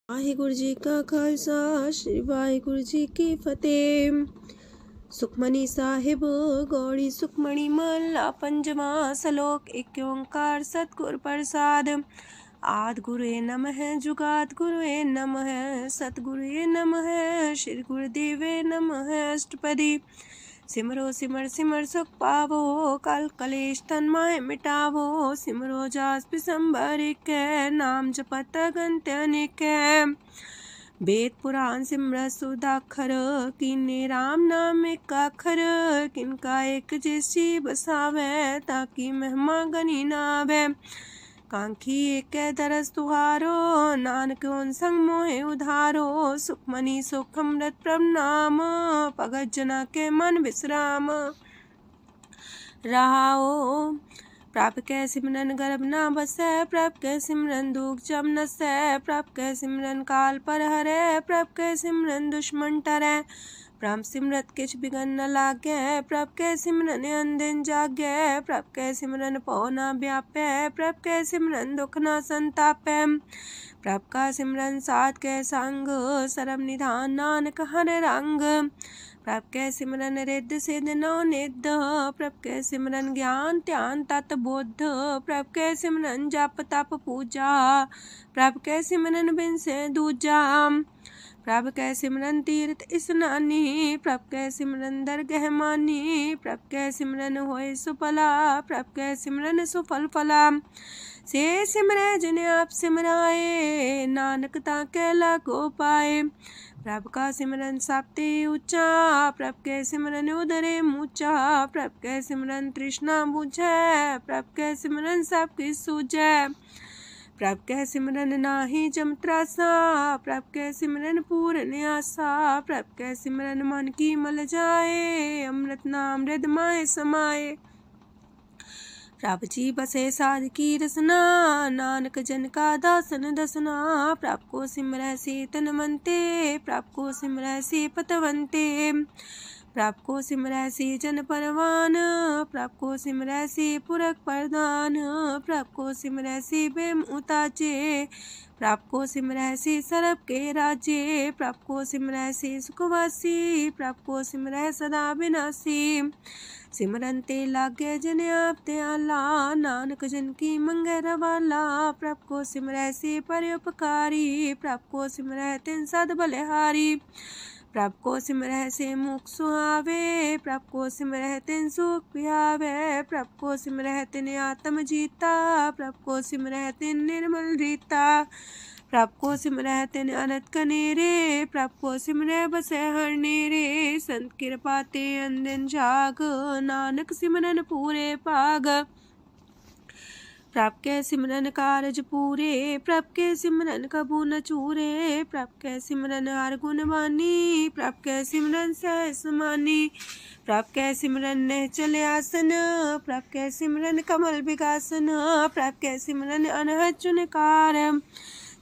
वाहिगुरु जी का खालसा श्री वाहिगुरु जी की फतेह। सुखमनी साहिब गौड़ी सुखमणी महला पंजवा सलोक। एक ओंकार सतगुर प्रसाद। आद गुरुए नमः जुगाद गुरुए नमः सतगुरुए नमः श्री गुरुदेवे नमः। अष्टपदी सिमरो सिमर सिमर सुख पावो कल कलेश तन माहे मिटावो। सिमरो जास पिसंबर के नाम जपत अगंत अनेक। वेद पुराण सिमरत सुदाखर किन्ने राम नाम एक अखर। किनका एक जैसी बसावे ताकि महिमा गनी नावे। कांखी एक दरस तुहारो नानक उन संग मोहे उधारो। सुखमनी सुख अमृत प्रणाम भगत जना के मन विश्राम। रहाओ प्रभ कै सिमरन गर्भ ना बसै। प्रभ कै सिमरन दुख जम नसै। प्रभ कै सिमरन काल पर हरै। प्रभ कै सिमरन दुश्मन टरै। प्रभ सिमरत किछ बिगन न लागै। प्रभ कै सिमरन अंदिन जागै। प्रभ कै सिमरन पौ ना व्यापै। प्रभ कै सिमरन दुख ना संतापै। प्रभ का सिमरन साध कै संग सरम निधान नानक हर रंग। प्रभ कै सिमरन रिद्ध सिद्ध नौ निध। प्रभ कै सिमरन ज्ञान ध्यान तत बुद्ध। प्रभ कै सिमरन जप तप पूजा। प्रभ कै सिमरन बिन से दूजा। प्रभ कै सिमरन तीर्थ स्नानी। प्रभ कै सिमरन दरगह मानी। प्रभ कै सिमरन होय सुफला। प्रभ कै सिमरन सुफल फला। से सिमरै जिन आप सिमराए नानक ताके लागो पाए। प्रभ का सिमरन सबते ऊंचा। प्रभ कै सिमरन उदरे मूचा। प्रभ कै सिमरन तृष्णा बुझै। प्रभ कै सिमरन सब किछ सूझै। प्रभ कै सिमरन नाही जम त्रासा। प्रभ कै सिमरन पूर्ण आसा। प्रभ कै सिमरन मन की मल जाए। अमृत नाम हृदय माहे समाए। प्रभ जी बसे साध की रसना नानक जन का दासन दसना। प्रभ को सिमरै से तन मनते। प्रभ को सिमरै से पतवंते। प्रभ को सिमरै से जन परवान। प्रभ को सिमरै से पुरख प्रधान। प्रभ को सिमरै से बेम उताचे। प्रभ को सिमरै से सरब के राजे। प्रभ को सिमरै से सुखवासी। प्रभ को सिमरै सदा विनाशी। सिमरन ते लागे जन आप दयाला नानक जन की मंगै रवाला। प्रभ को सिमरै से परोपकारी। प्रभ को सिमरै तिन सद बलिहारी। प्रभ को सिमरै से मुख सुहावे। प्रभ को सिमरै तिन सुख पिहावे। प्रभ को सिमरै तिन आत्म जीता। प्रभ को सिमरै तिन निर्मल रीता। प्रभ को सिमरै तिन अनंत कनेरे। प्रभ को सिमरै बसै हर नेरे। संत कृपा ते अंदिन जाग नानक सिमरन पूरे पाग। प्रभ कै सिमरन कारज पूरे। प्रभ कै सिमरन कबू न चूरे। प्रभ कै सिमरन हर गुण वानी। प्रभ कै सिमरन सहस समानी। प्रभ कै सिमरन निश्चल आसन। प्रभ कै सिमरन कमल विगासन। प्रभ कै सिमरन अनहद चुनकार।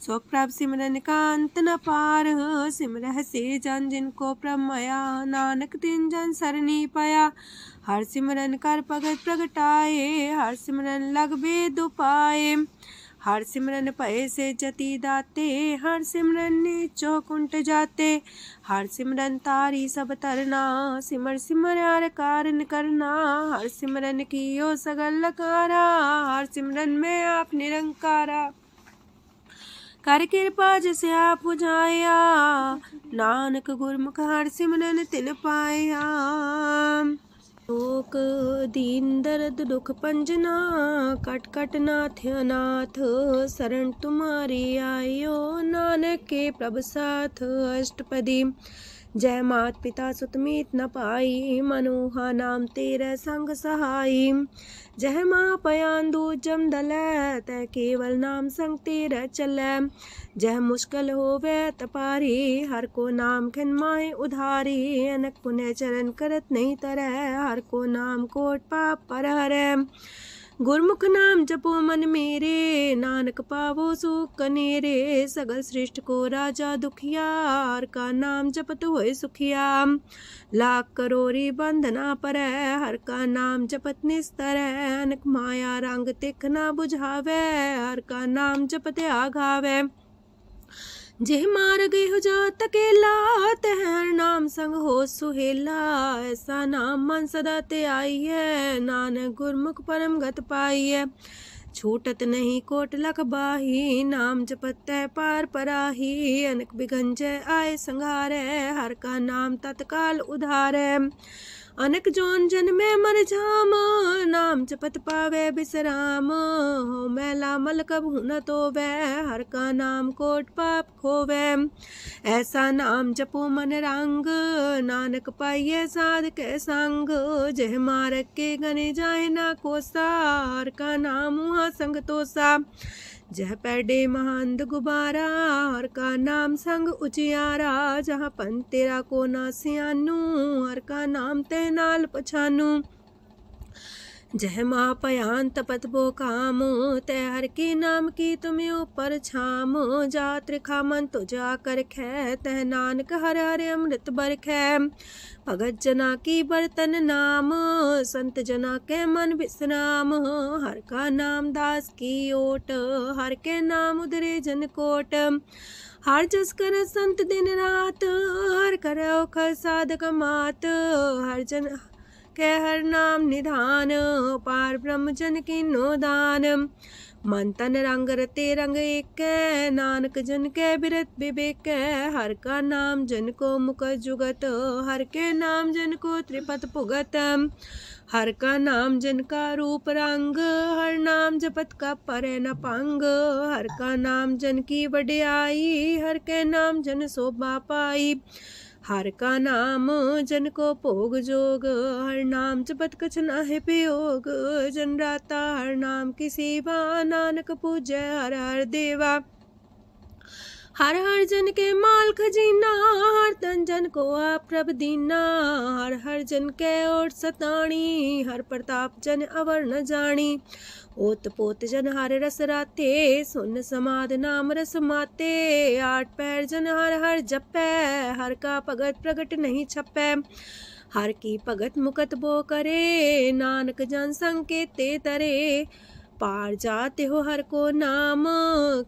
सो प्रभ सिमरन का अंत न पार। सिमरह से जन जिनको प्रभ माया नानक तिन जन सरनी पाया। हर सिमरन कर भगत प्रगटाए। हर सिमरन लग वेद उपाय। हर सिमरन भय से जति दाते। हर सिमरन नीचो कुंट जाते। हर सिमरन तारी सब तरना। सिमर सिमर हर कारण करना। हर सिमरन कियो सगल लकारा। हर सिमरन में आप निरंकारा। कर कृपा जिसे आप बुझाया। नानक गुरमुख हर सिमरन तिन पाया। लोक दीन दर्द दुख पंजना। कट कट नाथ अनाथ। शरण तुम्हारी आयो नानक के प्रभ साथ। अष्टपदी जय मात पिता सुत मीत न पाई। मनोहा नाम तेरे संग सहाई। जय माँ पयान दूज जम दलै। तै केवल नाम संग तेरे चलै। जय मुश्किल होवे तपारी। हर को नाम खिन माहे उधारी। अनक पुण्य चरण करत नहीं तरह। हर को नाम कोट पाप पर हरै। गुरमुख नाम जपो मन मेरे। नानक पावो सुख कनेरे। सगल सृष्टि को राजा दुखिया। हर का नाम जपत होए सुखिया। लाख करोरी बंधना परै। हर का नाम जपत निस्तर। अनक माया रंग तिख ना बुझावे। हर का नाम जपत आघावे। जेह मार गए हो जो तकेला, तह हर नाम संग हो सुहेला। ऐसा नाम मन सदा ते आई है, नानक गुरमुख परम गत पाई है। छूटत नहीं कोट लख बाही, नाम जपत है पार पराही। अनक बिगंजय आए संघारे, हर का नाम तत्काल उधारे। अनक जोन जन में मर जाम, नाम जपत पावे बिसराम। हो मैला मल कबहु न तोवे, हर का नाम कोट पाप खोवे। ऐसा नाम जपो मन रंग, नानक पाइये साध के संग। जह मारक के गने जाए ना कोसा, हर का नाम हुआ संग तोसा। जह पैडे महांद गुबारा, हर का नाम संग उजियारा। जहाँ पन तेरा को ना सियानू, हर का नाम ते नाल पछानू। जह माँ पयान तपत बो काम, तय हर के नाम की तुम्हें ऊपर छाम। जा त्रिखा मन तो जा कर खे, तह नानक हर हर अमृत बरखै। भगत जना की बर्तन नाम, संत जना के मन विश्राम। हर का नाम दास की ओट, हर के नाम उधरे जन कोट। हर जस कर संत दिन रात, हर करो खर साधक मात। हर जन के हर नाम निधान, पार ब्रह्म जन की नो दान। मन तन रंग रते रंग एक, नानक जन के बिरत विवेक। हर का नाम जन को मुख जुगत, हर के नाम जन को त्रिपत पुगत। हर का नाम जन का रूप रंग, हर नाम जपत का परे न पंग। हर का नाम जन की वड्याई, हर के नाम जन शोभा पाई। हर का नाम जन को भोग जोग, हर नाम जपत कछ नाहि वियोग। जन राता हर नाम की सेवा, नानक पूजै हर हर देवा। हर हर जन के माल खजीना, हर तन जन को आप प्रभ दीना। हर हर जन के ओट सताणी, हर प्रताप जन अवर न जानी। ओत पोत जन हर रस राते, सुन समाद नाम रस माते। आठ पैर जन हर हर जपै, हर का भगत प्रगट नहीं छपै। हर की भगत मुकत बो करे, नानक जन संकेते तरे। पार जाते हो हर को नाम,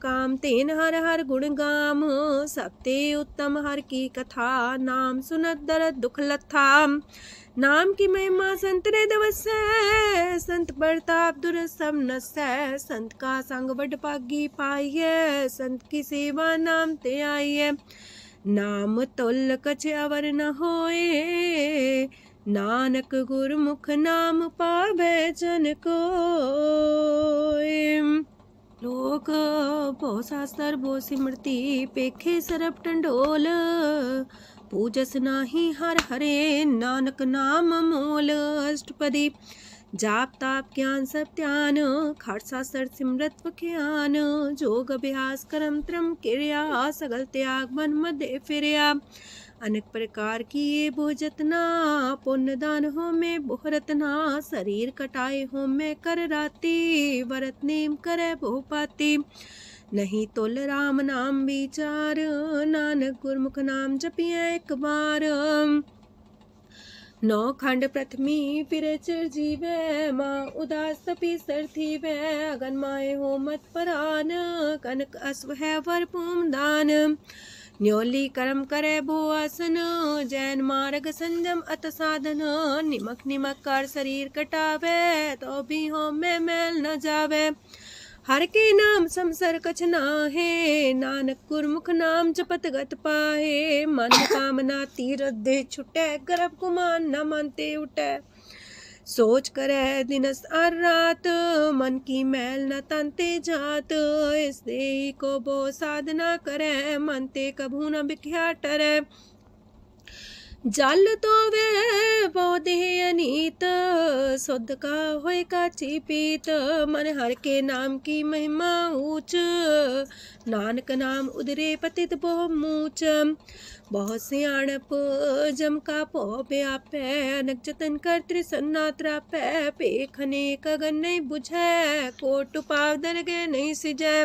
काम तेन हर हर गुण गाम। सबते उत्तम हर की कथा, नाम सुनत दरद दुख लथा। नाम की महिमा संत रे दवसै, संत प्रताप दुर सब नसै। संत का संग बड़ पागी पाइयै, संत की सेवा नाम ते आइयै। नाम तुल कछ अवर न होए, नानक गुरमुख नाम पावै जन कोय। लोक बहु शास्त्र बहु सिमरती, पेखे सरब टंडोल। पूजस नाही हर हरे, नानक नाम मोल। अष्टपदी जाप ताप ज्ञान सब ध्यान, खट शास्त्र सिमरत ज्ञान। जोग अभ्यास करम त्रम क्रिया, सगल त्याग मन मध्य फिरया। अनेक प्रकार की ये बहु जतना, पुण्य दान हो में बहु रतना। शरीर कटाए हो में कर राती, व्रत नेम करे बहु पाती। नहीं तुल राम नाम विचार, नानक गुरमुख नाम जपिए एक बार। नौ खंड प्रथमी फिर चिर जीवे, माँ उदास तपी सर थीवे। अगन माए हो मत परान, कनक अश्व है वर पूम दान। न्योली कर्म करे भो आसन, जैन मार्ग संजम अत साधन। निमक निमक कर शरीर कटावे, तो भी हो में मैल न जावे। हर के नाम समसर कछ नाहे, नानक गुरमुख नाम जपत गत पाहे। मन कामना तीर दे छुटे, गर्भ गुमान न मानते उठे। सोच करे दिनस और रात, मन की मैल न तनते जात। इससे को बो साधना करे, मनते कभू न बिख्या टरे। जल तो वे पौधे अनीत, शुद्ध का होए काची पीत। मन हर के नाम की महिमा ऊंच, नानक नाम उदरे पतित बहु मूच। बहुत सियाणप जम का पो व्यापै, अनक जतन कर त्रिसन्ना त्रापै। पेखने कगन नहीं बुझै, कोट पाव दरगे नहीं सिजै।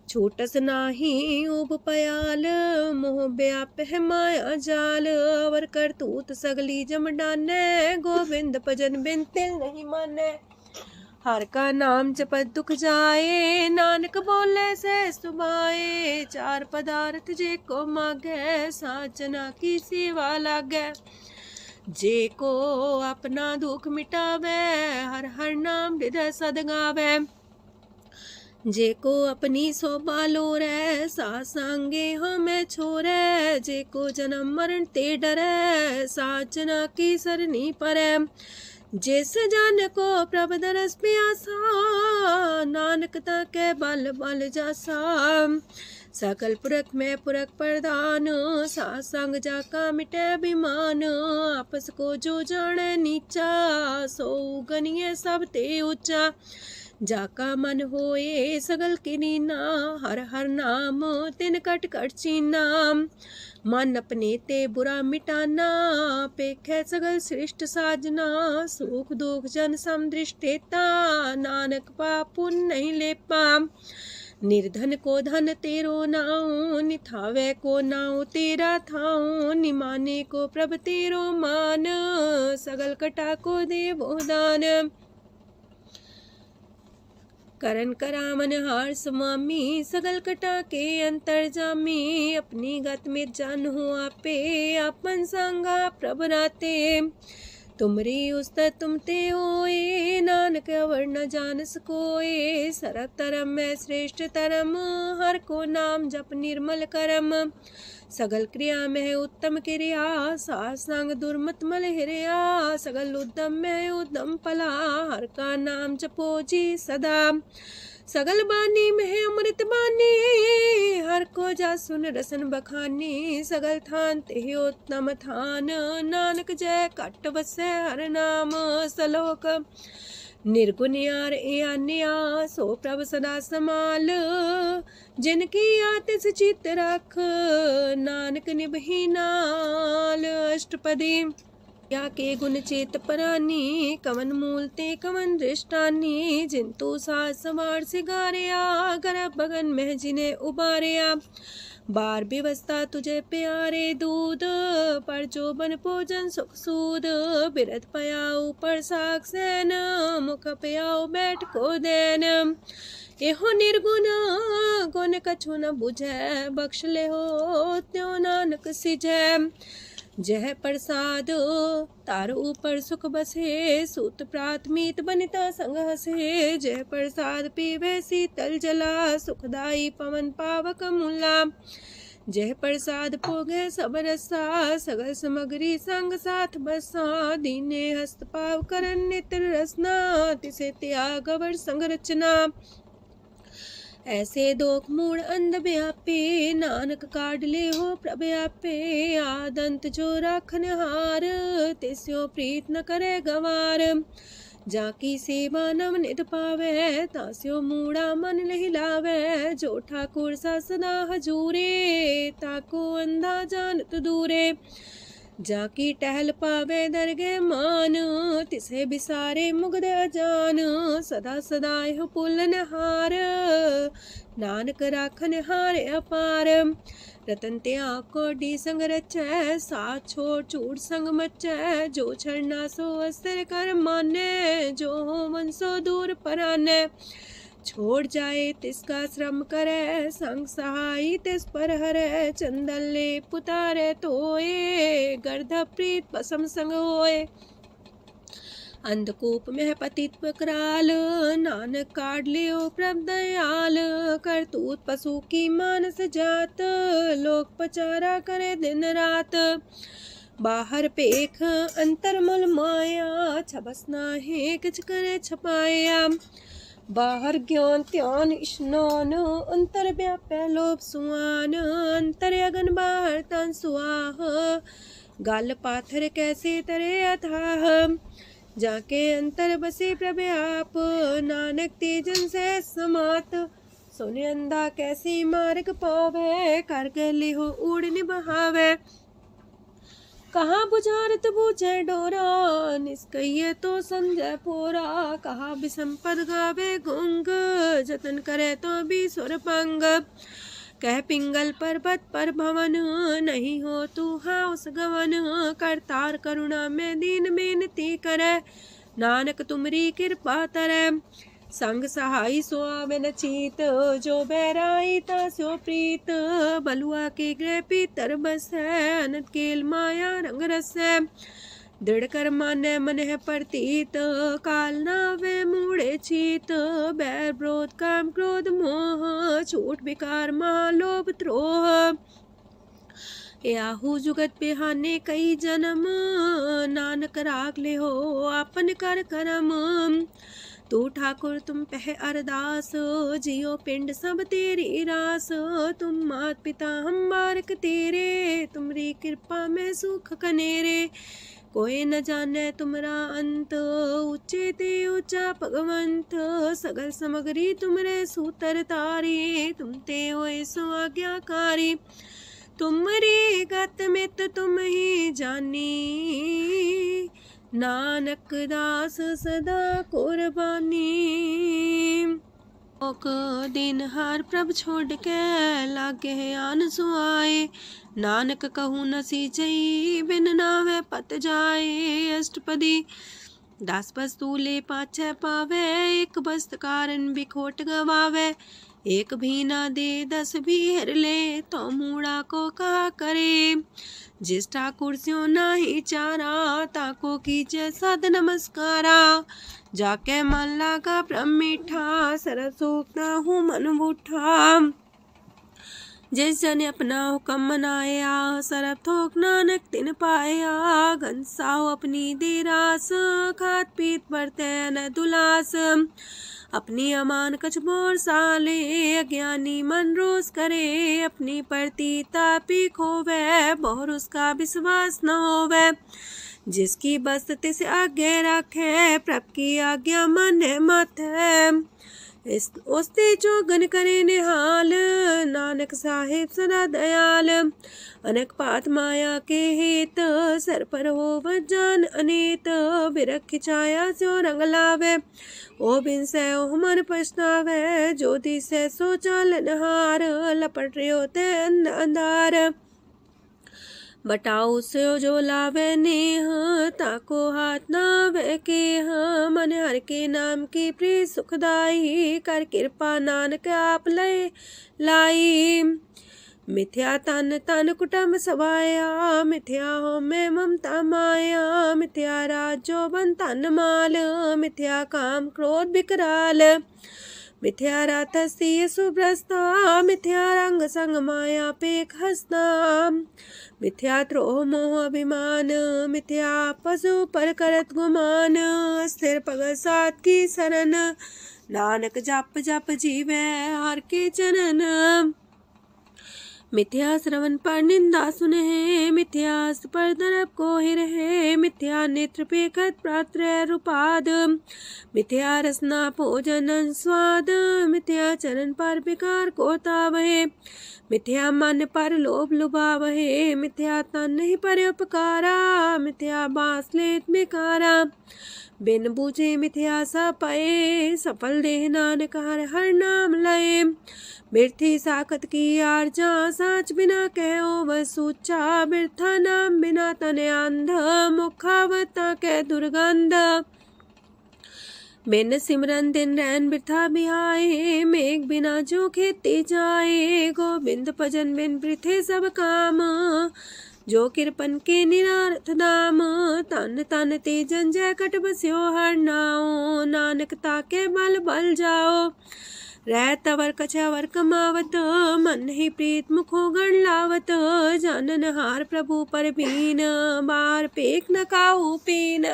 छोटस नाही उब पयाल, मोह व्याप है माया जाल। अवर करतूत सगली जम डानै, गोविंद भजन बिन तिल नहीं मानै। हर का नाम जपत दुख जाए, नानक बोले से सुभाए। चार पदार्थ जे को मागे, साजना की सेवा लागे। जे को अपना दुख मिटावे, हर हर नाम हृदय सद गावे। जे को अपनी शोभा लोरे, सासंगे हमें छोरे। जे को जन्म मरण ते डरे, साजना की सरनी परे। जिस जन को प्रभ दरस प्यासा, नानक ताके बल बल जासा। सकल पुरख में पुरख प्रधान, सासंग जाका मिटे अभिमान। आपस को जो जाने नीचा, सो गनिए सब ते ऊंचा। जाका मन होए सगल किनीना, हर हर नाम तिन कट कट चीना। मन अपने ते बुरा मिटाना, पेखे सगल सृष्ट साजना। सुख दुख जन समदृष्टेता, नानक पाप पुण्य नहीं लेपा। निर्धन को धन तेरो नाऊ, निथावे को नाऊ तेरा थाऊ। निमाने को प्रभ तेरो मान, सगल कटा को देवो दान। करन करामन हार समामी, सगल कटा के अंतर जामी। अपनी गत में जन हो आपे, आपन संगा प्रभ राते। तुमरी उस्ता तुम ते होए, नानक अवर न जान सकोए। सरब तरम में श्रेष्ठ तरम, हर को नाम जप निर्मल करम। सगल क्रिया में उत्तम क्रिया, सासंग दुर्मत मल हिरिया। सगल उद्यम में उद्यम फला, हर का नाम जपो जी सदा। सगल बानी में अमृत बानी, हर को जा सुन रसन बखानी। सगल थान ते उत्तम थान, नानक जय कट बसे हर नाम सलोक। निर्गुण यार ए अन्या, सो प्रभ सदा समाल। जिनकी आतिस चित रख, नानक निभही नाल। अष्टपदी या के गुण चेत परानी, कवन मूल ते कवन दृष्टानी। जिंतु सास सवार सिगारिया, गर्भ बगन में जिन्हें उबारिया। बार व्यवस्था तुझे प्यारे दूध, पर जो बन भोजन सुख सूद। बिरत पयाऊ पर साग सैन, मुख पयाऊ बैठ को देन। एहो निर्गुण गुण कछु न बुझै, बख्श ले हो त्यों नानक सिझै। जह प्रसाद तार ऊपर सुख बसे, सूत प्रात मीत बनिता संग हसे। जह प्रसाद पीवे शीतल जला, सुखदाई पवन पावक मूला। जह प्रसाद भोगे सब रसा, सगल समग्री संग साथ बसा। दीने हस्त पाव करन नेत्र रसना, तिसे त्याग अवर संग रचना। ऐसे दोख मूड अंध व्यापे, नानक काढ़ ले हो प्रभ आपे। आदंत जो राखन हार, तिस्यो प्रीत न करे गवार। जाकी सेवा नव निध पावे, तास्यो मूड़ा मन लहिलावे। जो ठाकुर सा सदा हजूरे, ताको अंधा जानत दूरे। जाकी टहल पावे दरगे मान, तिसे बिसारे मुग्ध अजान। सदा सदा यह पुलन हार, नानक राखन हार अपार। रतन त्याग कोडी संग रचै, साथ छोड़ चूड़ संग मचै। जो छड़ना सो अस्थिर कर माने, जो हो मन सो दूर पराने। छोड़ जाए तिसका श्रम करे, संग सहाई तिस पर हरे। चंदन ले पुतारे तोए, गर्ध प्रीत पसम संग होए। अंधकूप में पतित कराल, नानक काढ़ लियो प्रभ दयाल। करतूत पशु की मानस जात, लोक पचारा करे दिन रात। बाहर पेख अंतर मूल माया, छबस नाहे किछ करे छपाया। बाहर ज्ञान त्यान स्नान, अंतर व्यापै लोभ सुआन। अंतर अगन बाहर तन सुआह, गल पाथर कैसे तरे अथाह। जाके अंतर बसे प्रभ आप, नानक तेजन से समात। सोने अंधा कैसे मार्ग पावे, कर गले हो उड़ निबहावे। कहाँ बुझारत बूझे डोरा, निष्कइये तो संजय पोरा। कहा विसंपद गावे गुंग, जतन करे तो भी सुर पंग। कह पिंगल पर्वत पर भवन, नहीं हो तू हाउस गवन। करतार करुणा में दीन बेनती करे, नानक तुमरी कृपा तरੈ। संग सहाई सो आवे न चीत, जो बैराई तास्यो प्रीत। बलुआ के गृह पीतर बसै, अनंत केल माया रंग रसै। दृढ़ कर मानै मन है प्रतीत, काल नावे मूढ़े चीत। बैर विरोध काम क्रोध मोह, छूट विकार महालोभ द्रोह। याहू जुगत बिहाने कई जन्म, नानक राख ले हो आपन कर करम। तू ठाकुर तुम पह अरदास, जियो पिंड सब तेरी रास। तुम मात पिता हम बारक तेरे, तुमरी कृपा में सुख कनेरे। कोई न जाने तुमरा अंत, ऊंचे ते ऊंचा भगवंत। सगल समगरी तुमरे सूतर तारी, तुम ते होए सो आज्ञाकारी। तुमरी गत मित तुम ही जानी, नानक दास सदा कुर्बानी। ओक दिन हर प्रभ छोड़ के, लागे आन सुआए। नानक कहूँ न सीचई, बिन नावे पत जाए। अष्टपदी दास वस्तु ले पाछे पावे, एक बस्त कारण बिखोट गवावे। एक भी ना दे दस भी हर ले, तो मूड़ा को कहा करे। जिस ठाकुर स्यो नाही चारा, ताको कीजे सद नमस्कारा। जाके मन लागा ब्रह्म मीठा, सरल सोखना हूँ मन बूठा। जिस जन अपना हुक्म मनाया, सरब थोक नानक तिन पाया। घनसाओ अपनी दे रास, खात पीत बरते न दुलास। अपनी अमान कछ मोर साले, अज्ञानी मन रोस करे। अपनी परती तापी खोवे, बहुर उसका विश्वास न होवे। जिसकी बस्त तिस आगे राखे, प्रभ की आज्ञा माने माथे। उसते चौगन करे निहाल, नानक साहिब सदा दयाल। अनेक पात माया के हेत, सर पर हो जान अनेत। बिरख छाया स्यो रंग लावे, ओ बिन से ओह मन पछतावे। जो दिसे सो चालन हार, लपट रहे होते अंधार। बटाऊ से जो लावे नेह, ताको हाथ नावे केह। मन हर के नाम की प्रीत सुखदाई, कर कृपा नानक आप लय लाई। मिथ्या तन तन कुटुम्ब सवाया, मिथ्या हो में ममता माया। मिथ्या राजो बन तन माल, मिथ्या काम क्रोध विकराल। मिथ्या रातसी सुभ्रस्ता, मिथ्या रंग संग माया पेख हस्ता। मिथ्या द्रोह मोह अभिमान, मिथ्या पशु पर करत गुमान। स्थिर पगत सात की शरण, नानक जप जप जीवे हर के चरण। मिथ्या श्रवण पर निंदा सुने, मिथ्या पर दरब को ही रहे। मिथ्या नेत्र पेखत प्रात्र रूपाद, मिथ्या रसना भोजन स्वाद। मिथ्या चरण पर विकार को तावहे, मिथ्या मन पर लोभ लुभावहे। मिथ्या तन ही पर उपकारा, मिथ्या बास लेत बेकारा। बिन बूझे मिथ्या सा पाए, सफल देह नानक हर हर नाम लय। बिरथी साखत की आर्जा, साच बिना कहो वह सूचा। बिरथा नाम बिना तने अंध, मुखावता के दुर्गंध। बिन सिमरन दिन रैन बिरथा बिहाए, मेघ बिना जो खेती जाए। गोविंद भजन बिन बिरथे सब काम, जो किरपन के निरारथ दाम। तन तन ते जंजय कट बस्यो हर नाओ, नानक ताके बल बल जाओ। रह तवर कछवर कमावत, मन ही प्रीत मुखो गण लावत। जानन हार प्रभु पर बीन, बार पेख न काहू पीन।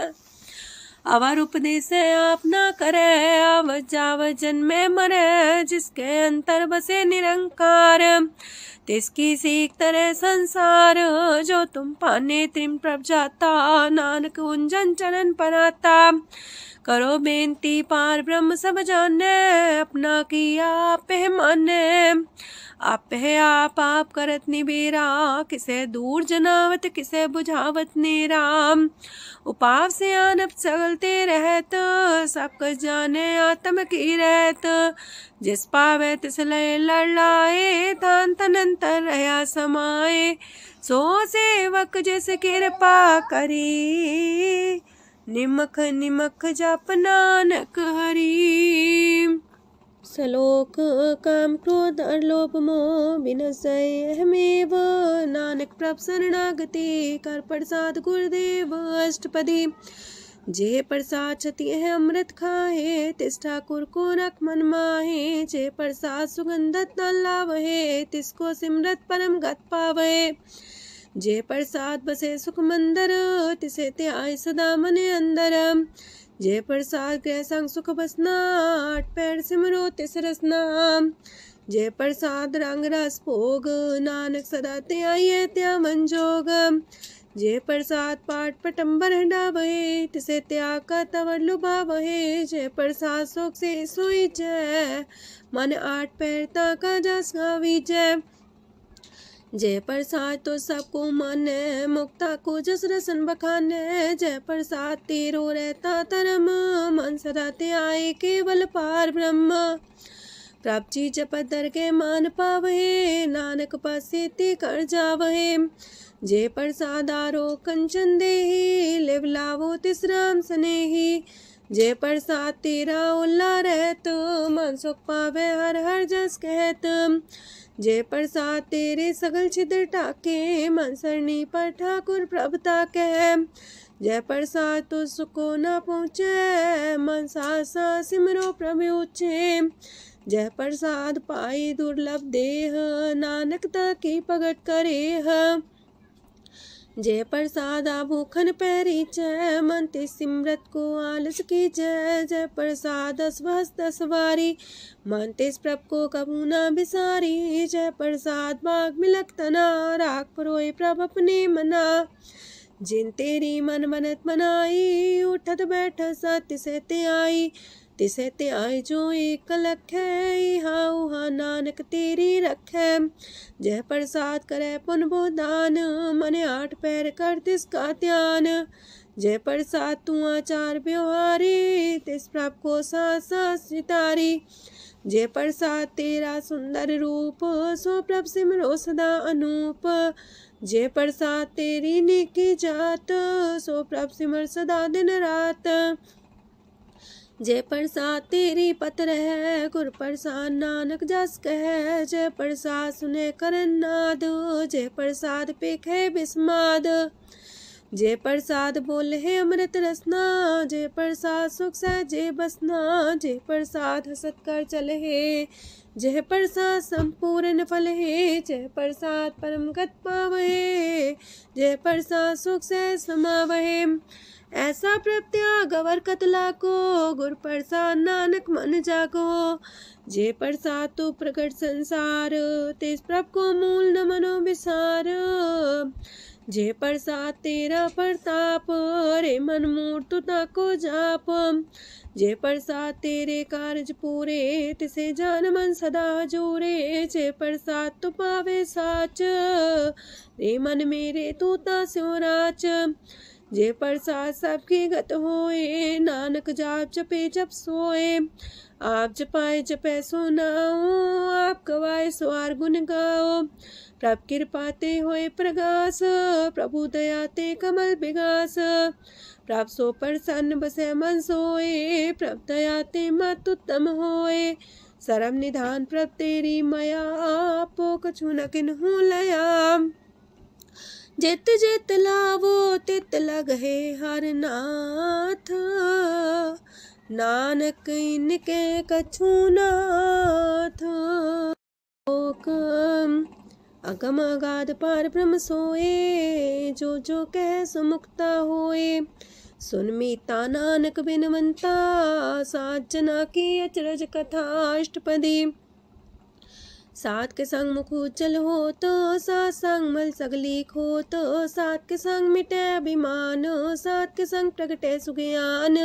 अवर उपदेश आप न करे, आवत जावत जन्मे मरे। जिसके अंतर बसे निरंकार, तिसकी सीख तरह संसार। जो तुम पाने त्रिम प्रभ जाता, नानक उंजन चरण पर आता। करो बेनती पार ब्रह्म सब जाने, अपना किया आप माने। आप है आप करत निबेरा, किसे दूर जनावत किसे बुझावत नेरा। उपाव से आनप चलते रहत, सब कुछ जाने आत्म की रहत। जिस पावे तिस लय लड़ लाए, तान तनंतर रहा समाए। सो सेवक जिस कृपा करी, निमख निमख जप नानक हरि। सलोक काम क्रोध और लोभ मोह विनशय अहमेव, नानक प्रभ शरणागति कर प्रसाद गुरुदेव अष्टपदी। जे प्रसाद छति है अमृत खाहे, तिस ठाकुर को रख मन माहे। जे प्रसाद सुगंधत न लावहे, तिसको सिमरत परम गत पावहे। जे प्रसाद बसे सुख मंदर, तिसे त्याय सदा मने अंदर। जे प्रसाद गृह संग सुख बसना, आठ पैर सिमरो तिस रसना। जे प्रसाद रंग रस भोग, नानक सदा त्याये त्या मन जोग। जे प्रसाद पाठ पटम्बर डावहे, तिसे त्याग का तवर लुभावहे। जे प्रसाद शोक से सोई जय, मन आठ पैर ताका जस गावी जय। जय प्रसाद तो सबको माने, मुक्ता को जस रसन बखाने। जय प्रसाद तेरो रहता धर्म, मन सदा त्याए केवल पार ब्रह्म। प्रभ जी जपत दर के मान पावहे, नानक पासे ते कर जावहे। जय प्रसाद आरो कंचन देहि, लिव लावो तिस राम स्नेही। जय प्रसाद तेरा उल्ला रहत, मन सुख पावे हर हर जस कहत। जय प्रसाद तेरे सगल छिद्र टाके, मन सरनी पर ठाकुर प्रभुता कह। जय प्रसाद तो सुको न पहुँचे, मन सा सिमरो प्रभु ऊँचे। जय प्रसाद पाई दुर्लभ देह, नानक ताकी प्रगट करे। जय प्रसाद आभूखन पैरी जय, मन ते सिमरत को आलस की जय। जय प्रसाद अस्वस्थ सवारी, मन तेस प्रभ को कबू न बिसारी। जय प्रसाद बाग मिलक तना, राख परोए प्रभ अपने मना। जिन तेरी मन मनत मनाई, उठत बैठत सत्य से ते आई। तिसे ते आई जो एक लख है, इहा उहा नानक तेरी रखै। जय प्रसाद करे पुन बोदान, मने आठ पैर कर तिसका ध्यान। जय प्रसाद तू आचार व्यवहारी, तिस प्रभ को सास सितारी। जय प्रसाद तेरा सुंदर रूप, सो प्रभ सिमरो सदा अनूप। जय प्रसाद तेरी नेकी जात, सो प्रभ सिमर सदा दिन रात। जय प्रसाद तेरी पत्र है, गुर प्रसाद नानक जस कह। जय प्रसाद सुने करन नाद, जय प्रसाद पेखे बिस्माद। जय प्रसाद बोले है अमृत रसना, जय प्रसाद सुख सहजे बसना। जय प्रसाद हसत कर चले है, जय प्रसाद संपूर्ण फल है। जय प्रसाद परम गत पावहे, जय प्रसाद सुख से समावहे। ऐसा प्रत्याग अवर कतला को, गुर प्रसाद नानक मन जागो। जय प्रसाद तो प्रकट संसार, तेज प्रभ को मूल न मनो विसार। जय प्रसाद तेरा प्रताप, रे मन मूर्त ताको जाप। जय प्रसाद तेरे कारज पूरे, तिसे जान मन सदा जोरे। जय प्रसाद तो पावे साच, रे मन मेरे तू ता स्यो राच। जय प्रसाद सबकी गत होए, नानक जाप जपे जप सोए। आप जपाए जपे सो नाओ, आप गवाए स्वार गुण गाओ। प्रभ कृपा ते होए प्रगास, प्रभु दया ते कमल विगास। प्रभ सो प्रसन्न बसे मन सोए, प्रभ दया ते मत उत्तम होए। सरम निधान प्रभ तेरी मया, आपो कछु न किन्हु लया। जित जित लावो तित लगहे हर नाथ, नानक इनके कछु नाथ। अगम अगाध पार ब्रह्म सोए, जो जो कह सो मुक्ता होए। सुन मीता नानक बिनवंता, सात जना की अचरज कथा अष्टपदी। सात के संग मुख उज्जल हो तो, सात संग मल सगली खो तो। सात के संग मिटे अभिमान, सात के संग प्रगटे सुज्ञान।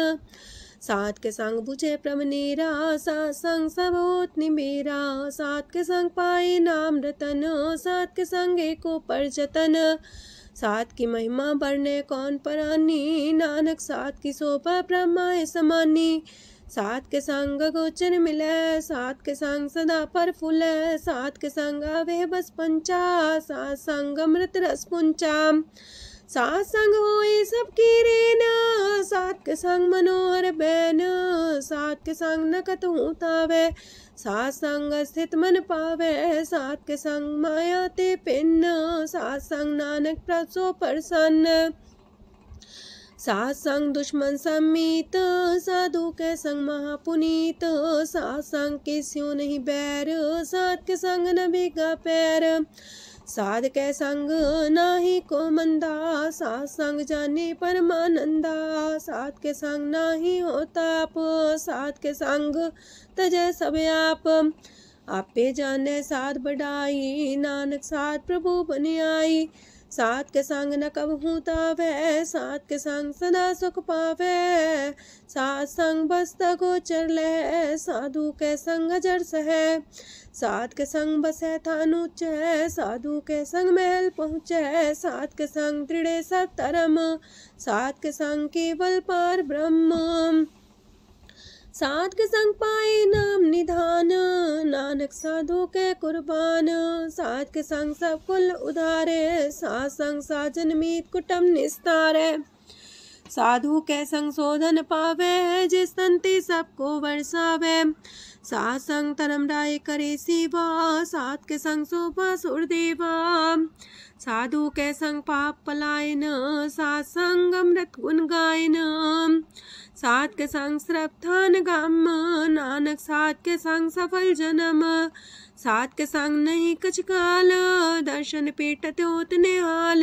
सात के संग बुझे प्रभ नेरा, सात संग सब होत निमेरा। सात के संग पाए नाम रतन, सात के संग एको पर जतन। सात की महिमा बरने कौन परानी, नानक सात की शोभा ब्रह्मा समानी। सात के संग गोचर मिले, सात के संग सदा पर फूले। सात के संग आवे बस पंचा, सात संग अमृत रस पुंचा। सात संग होए सबकी रेन, सात के संग मनोहर बैन, सात के संग न कतहु तावै, सात संग स्थित मन पावै, सात के संग माया ते पिन्न, सात संग नानक प्रसो प्रसन्न, सात संग दुश्मन समीत, साधु के संग महापुनीत, सात संग के स्यों नहीं बैर, सात के संग न भीगा पैर, साध के संग नाही को मंदा, सात संग जाने परमानंदा, सात के संग नाही हो ताप, सात के संग तजय सब आप, आपे जाने साध बढ़ाई, नानक साथ प्रभु बन आई, सात के संग न कबहू तावै, सात के संग सदा सुख पावै, सात संग बसता गोचर लहै, साधु के संग अजर सहै, सात के संग बसै थान ऊंचै, साधु के संग महल पहुँचै, सात के संग दृढ़ सब धर्म, सात के संग केवल पार ब्रह्म, सात के संग पाए नाम निधान, नानक साधु के कुर्बान, सात के संग सब कुल उधारे, सात संग साजन मीत कुटुम निस्तारे, साधु के संग शोधन पावे, जिस संति सबको वर्षावे, सात संग धर्म राय करे सेवा, सात के संग शोभा सुरदेवा, साधु के संग पाप पलायन, सात संग अमृत गुण गायन, सात के संग श्रद्धान गम, नानक सात के संग सफल जन्म, सात के संग नहीं कछ काल, दर्शन पेटत होत निहाल,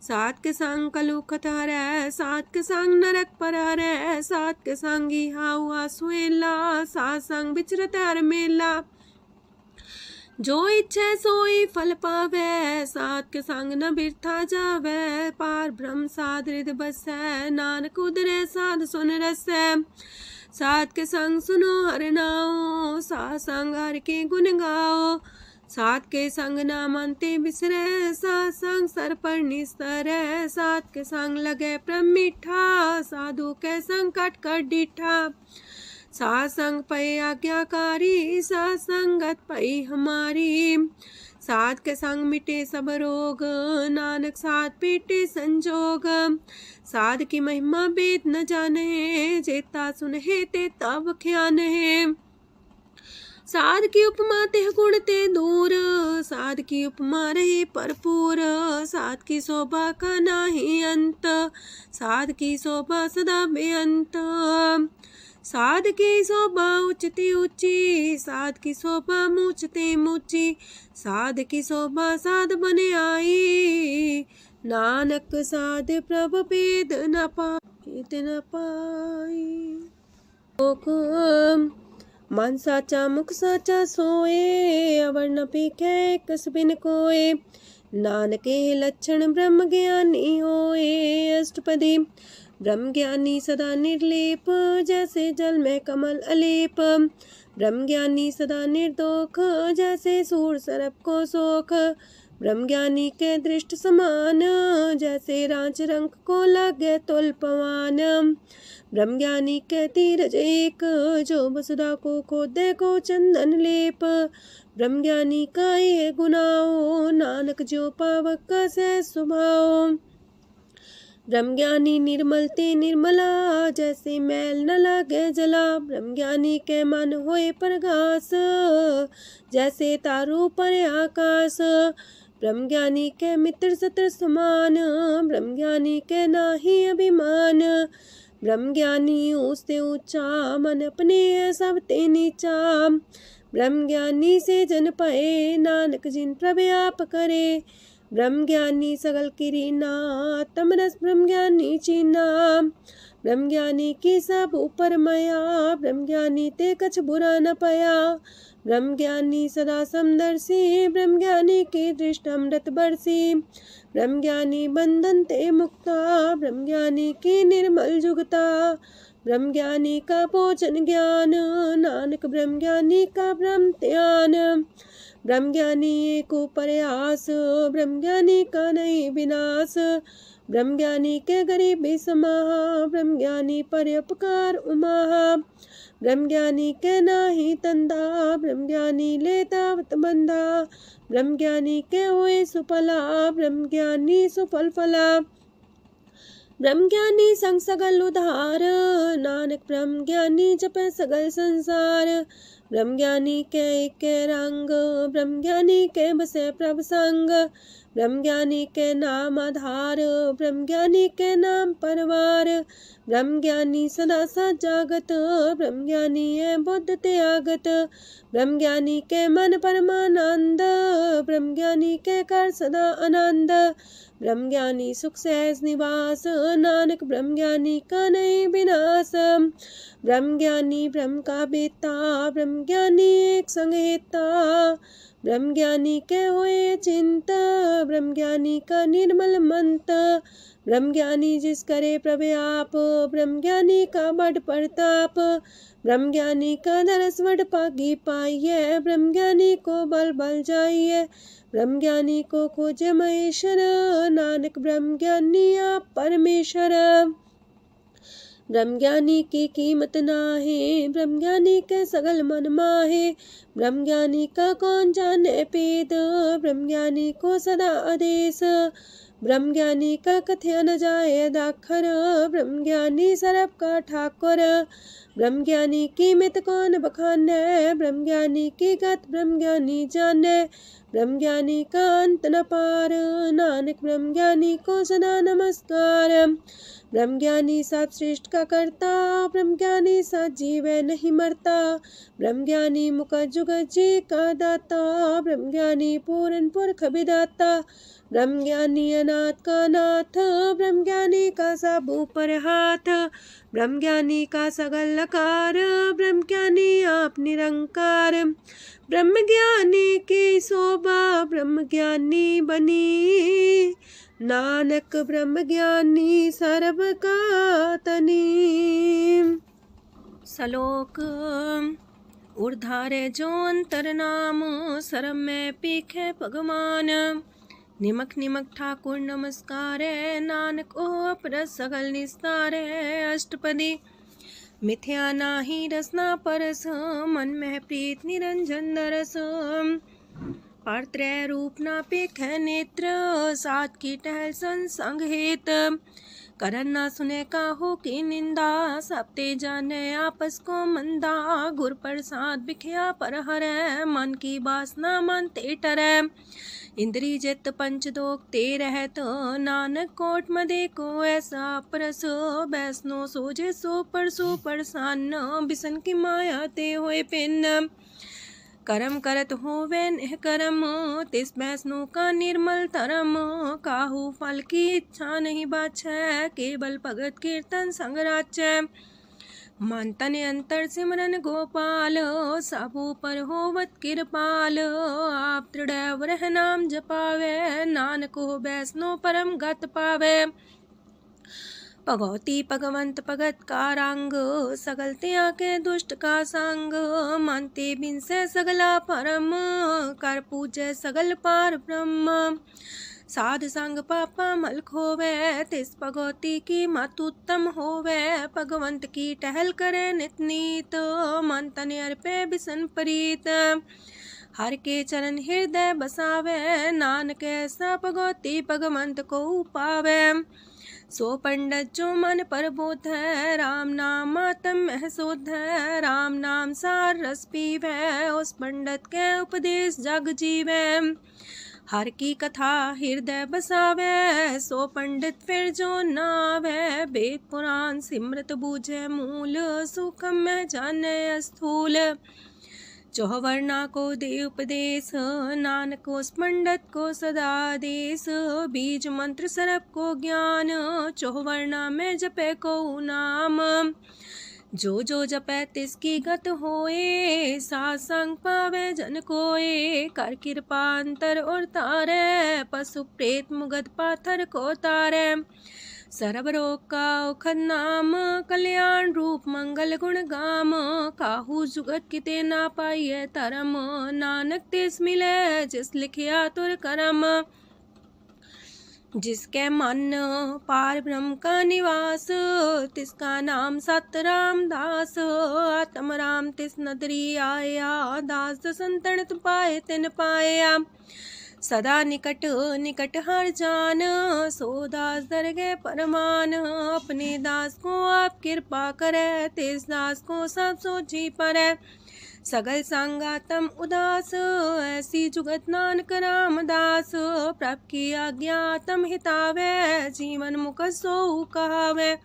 सात के संग कलुखत हरै, सात के संग नरक पर हरै, सात के संग इहा हुआ सुहेला, सात संग विचरत हर मेला, जो इच्छा सोई फल पावै, सात के संग न बिरथा जावै, पार ब्रह्म साध हृदय बसै, नानक उदरै साध सुन रसै, सात के संग सुनो हर नाओ, सात संग हर के गुण गाओ, सात के संग नाम अंते बिसरै, सात संग सर पर निस्तरै, सात के संग लगे प्रेम मीठा, साधु के संग कट कर डिठा, सात संग पै आज्ञाकारी, सात संगत पै हमारी, सात के संग मिटे सब रोग, नानक सात पीटे संजोग, साध की महिमा वेद न जाने, जेता सुनहे ते तब ख्यान है, साध की उपमा तेह गुण ते दूर, साध की उपमा रहे भरपूर, साध की शोभा का नाही अंत, साध की शोभा सदा बेअंत, साध की शोभा उच्चते ऊंची, साध की शोभा मूचते मूची, साध की शोभा साध बने आई, नानक साध प्रभ भेद न पाई, मन साचा मुख साचा सोए, अवर न पीखे कस बिन कोए, नानके लक्षण ब्रह्म ज्ञानी होए, अष्टपदी ब्रह्म ज्ञानी सदा निर्लेप, जैसे जल में कमल अलेप, ब्रह्म ज्ञानी सदा निर्दोख, जैसे सूर सर्प को सोख, ब्रह्म ज्ञानी के दृष्ट समान, जैसे रांच रंग को लगे तुल पवान, ब्रह्म ज्ञानी के तीरज एक, जो वसुधा को खोदे को चंदन लेप, ब्रह्म ज्ञानी का ये गुनाओ, नानक जो पावक का सह स्वभाव, ब्रह्म ज्ञानी निर्मल ते निर्मला, जैसे मैल न लगे जला, ब्रह्म ज्ञानी के मन होए प्रगास, जैसे तारू पर आकाश, ब्रह्म ज्ञानी के मित्र सत्र समान, ब्रह्म ज्ञानी के नाही अभिमान, ब्रह्म ज्ञानी ऊंचते ऊंचा, मन अपने है सब ते नीचा, ब्रह्म ज्ञानी से जन पाए, नानक जिन प्रभु आप करे, ब्रह्म ज्ञानी सगल किरीना, तमरस ब्रह्म ज्ञानी चीना, ब्रह्म ज्ञानी की सब ऊपर मया, ब्रह्म ज्ञानी ते कछ बुरा न पया, ब्रह्म ज्ञानी सदा समदर्शी, ब्रह्म ज्ञानी की दृष्ट अमृत बरसी, ब्रह्म ज्ञानी बंधन ते मुक्ता, ब्रह्म ज्ञानी की निर्मल जुगता, ब्रह्म ज्ञानी का भोजन ज्ञान, नानक ब्रह्म ज्ञानी का ब्रह्म ध्यान, ब्रह्म ज्ञानी एक प्रयास, ब्रह्म ज्ञानी का नहीं विनाश, ब्रह्म ज्ञानी के गरीबी समाहा, ब्रह्म ज्ञानी पर उपकार उमाहा। ब्रह्म ज्ञानी के नाही तंदा, ब्रह्म ज्ञानी लेतावत बंधा। ब्रह्म ज्ञानी के हुए सुफला, ब्रह्म ज्ञानी सुफल फला। ब्रह्म ज्ञानी संग सगल उधार, नानक ब्रह्म ज्ञानी जपे सगल संसार। ब्रह्म ज्ञानी के रंग, ब्रह्म ज्ञानी के बसे प्रभ संग। ब्रह्म ज्ञानी के नाम आधार, ब्रह्म ज्ञानी के नाम परवार। ब्रह्म ज्ञानी सदा सजागत, ब्रह्म ज्ञानी है बुद्ध त्यागत। ब्रह्म ज्ञानी के मन परमानंद, ब्रह्म ज्ञानी के कर सदा आनंद। ब्रह्म ज्ञानी सुख सहज निवास, नानक ब्रह्म ज्ञानी का नहीं विनाश। ब्रह्म ज्ञानी ब्रह्म का बेता, ब्रह्म ज्ञानी एक संग हेता। ब्रह्म ज्ञानी के हुए चिंता, ब्रह्म ज्ञानी का निर्मल मंत। ब्रह्म ज्ञानी जिस करे प्रभु ब्रह्म ज्ञानी का बड़ प्रताप। ब्रह्म ज्ञानी का दरस वड पागी पाइये, ब्रह्म ज्ञानी को बल बल जाइए। ब्रह्म ज्ञानी को खोजे महेश्वर, नानक ब्रह्म ज्ञानी आप परमेश्वर। ब्रह्म ज्ञानी की कीमत नाहे, ब्रह्म ज्ञानी के सगल मन माहे। ब्रह्म ज्ञानी का कौन जाने पेद, ब्रह्म ज्ञानी को सदा आदेश। ब्रह्म ज्ञानी का कथ्या न जाए दाखर, ब्रह्म ज्ञानी सरब का ठाकुर। ब्रह्म ज्ञानी की मित कौन बखाने, ब्रह्म ज्ञानी की गत ब्रह्म ज्ञानी जाने। ब्रह्म ज्ञानी का अंत न पार, नानक ब्रह्म ज्ञानी को सदा नमस्कार। ब्रह्म ज्ञानी सब श्रेष्ठ का करता, ब्रह्म ज्ञानी सजीव नहीं मरता। ब्रह्म ज्ञानी मुख जुग जी का दाता, ब्रह्म ज्ञानी पूरन पुरख विदाता। ब्रह्म ज्ञानी अनाथ का नाथ, ब्रह्म ज्ञानी का सब ऊपर हाथ। ब्रह्म ज्ञानी का सगल लकार, ब्रह्म ज्ञानी आप निरंकार। ब्रह्म ज्ञानी की शोभा, ब्रह्म ज्ञानी बनी। नानक ब्रह्म ज्ञानी सर्व का तनी। श्लोक उर्धारे जो अंतर नाम, सरम में पीखे भगवान। निमक निमक ठाकुर नमस्कार, नानक ओ अपर सगल निस्तार। अष्टपदी मिथ्या नाही रसना परस, मन में प्रीत निरंजन दरस। परत्रय रूप ना पेख नेत्र, सात की टहल संसंग हेत। करन ना सुने काहू की निंदा, सब ते जाने आपस को मंदा। गुर प्रसाद बिखया पर हरै, मन की बासना मानते टरै। इंद्री जित पंच दोख ते रहत, नानक कोट मदे को ऐसा परस। बैसनो सोजे सो परसो परसान, बिसन की माया ते होए पिन। करम करत होवे निह करम, तिस बैसनो का निर्मल तरम। काहू फल की इच्छा नहीं बाछै, केवल भगत कीर्तन संग राचै। मन तन अंतर सिमरन गोपाल, सबू पर होवत कृपाल। आप दृढ़ वरह नाम जपावे, नानक हो बैसनो परम गत पावे। भगवती भगवंत भगत का रंग, सगल त्याग के दुष्ट का संग। मानते बिन से सगला परम, कर पूजे सगल पार ब्रह्म। साध संग पापा मल खोवे, तिस भगवती की मत उत्तम होवे। भगवंत की टहल करे नित नीत, मन तन अर्पे बिसन प्रीत। हर के चरण हृदय बसावे, नानक ऐसा भगवती भगवंत को पावे। सो पंडित जो मन पर बोध है, राम नाम आत्म में शोध है। राम नाम सार रस पीवे, उस पंडित के उपदेश जग जीवे। हर की कथा हृदय बसावे, सो पंडित फिर जो नावे। वेद पुराण सिमरत बूझे मूल, सूक्ष्म में जाने स्थूल। चौवर्णा को दे उपदेश, नानक उस पंडित को सदा देश। बीज मंत्र सरप को ज्ञान, चौवर्णा में जपे को नाम। जो जो जपे तिसकी गत होए, सात संग पावे जन कोए। कर कृपा अंतर और तारे, पशु प्रेत मुगद पाथर को तारे। सर्व रोग का औखद नाम, कल्याण रूप मंगल गुण गाम। काहू जुगत किते ना पाइये तरम, नानक तिस मिले जिस लिखिया तुर करम। जिसके मन पार ब्रह्म का निवास, तिसका नाम सत रामदास। आत्म राम तिस नदरी आया, दास संतन पाए तिन पाया। सदा निकट निकट हर जान, सो दास दरगे परमान। अपने दास को आप कृपा करे, तिस दास को सब सोची परे। सगल संगातम उदास, ऐसी जुगत नानक रामदास। प्रभ की आज्ञा तम हितावे, जीवन मुख सो कहावे।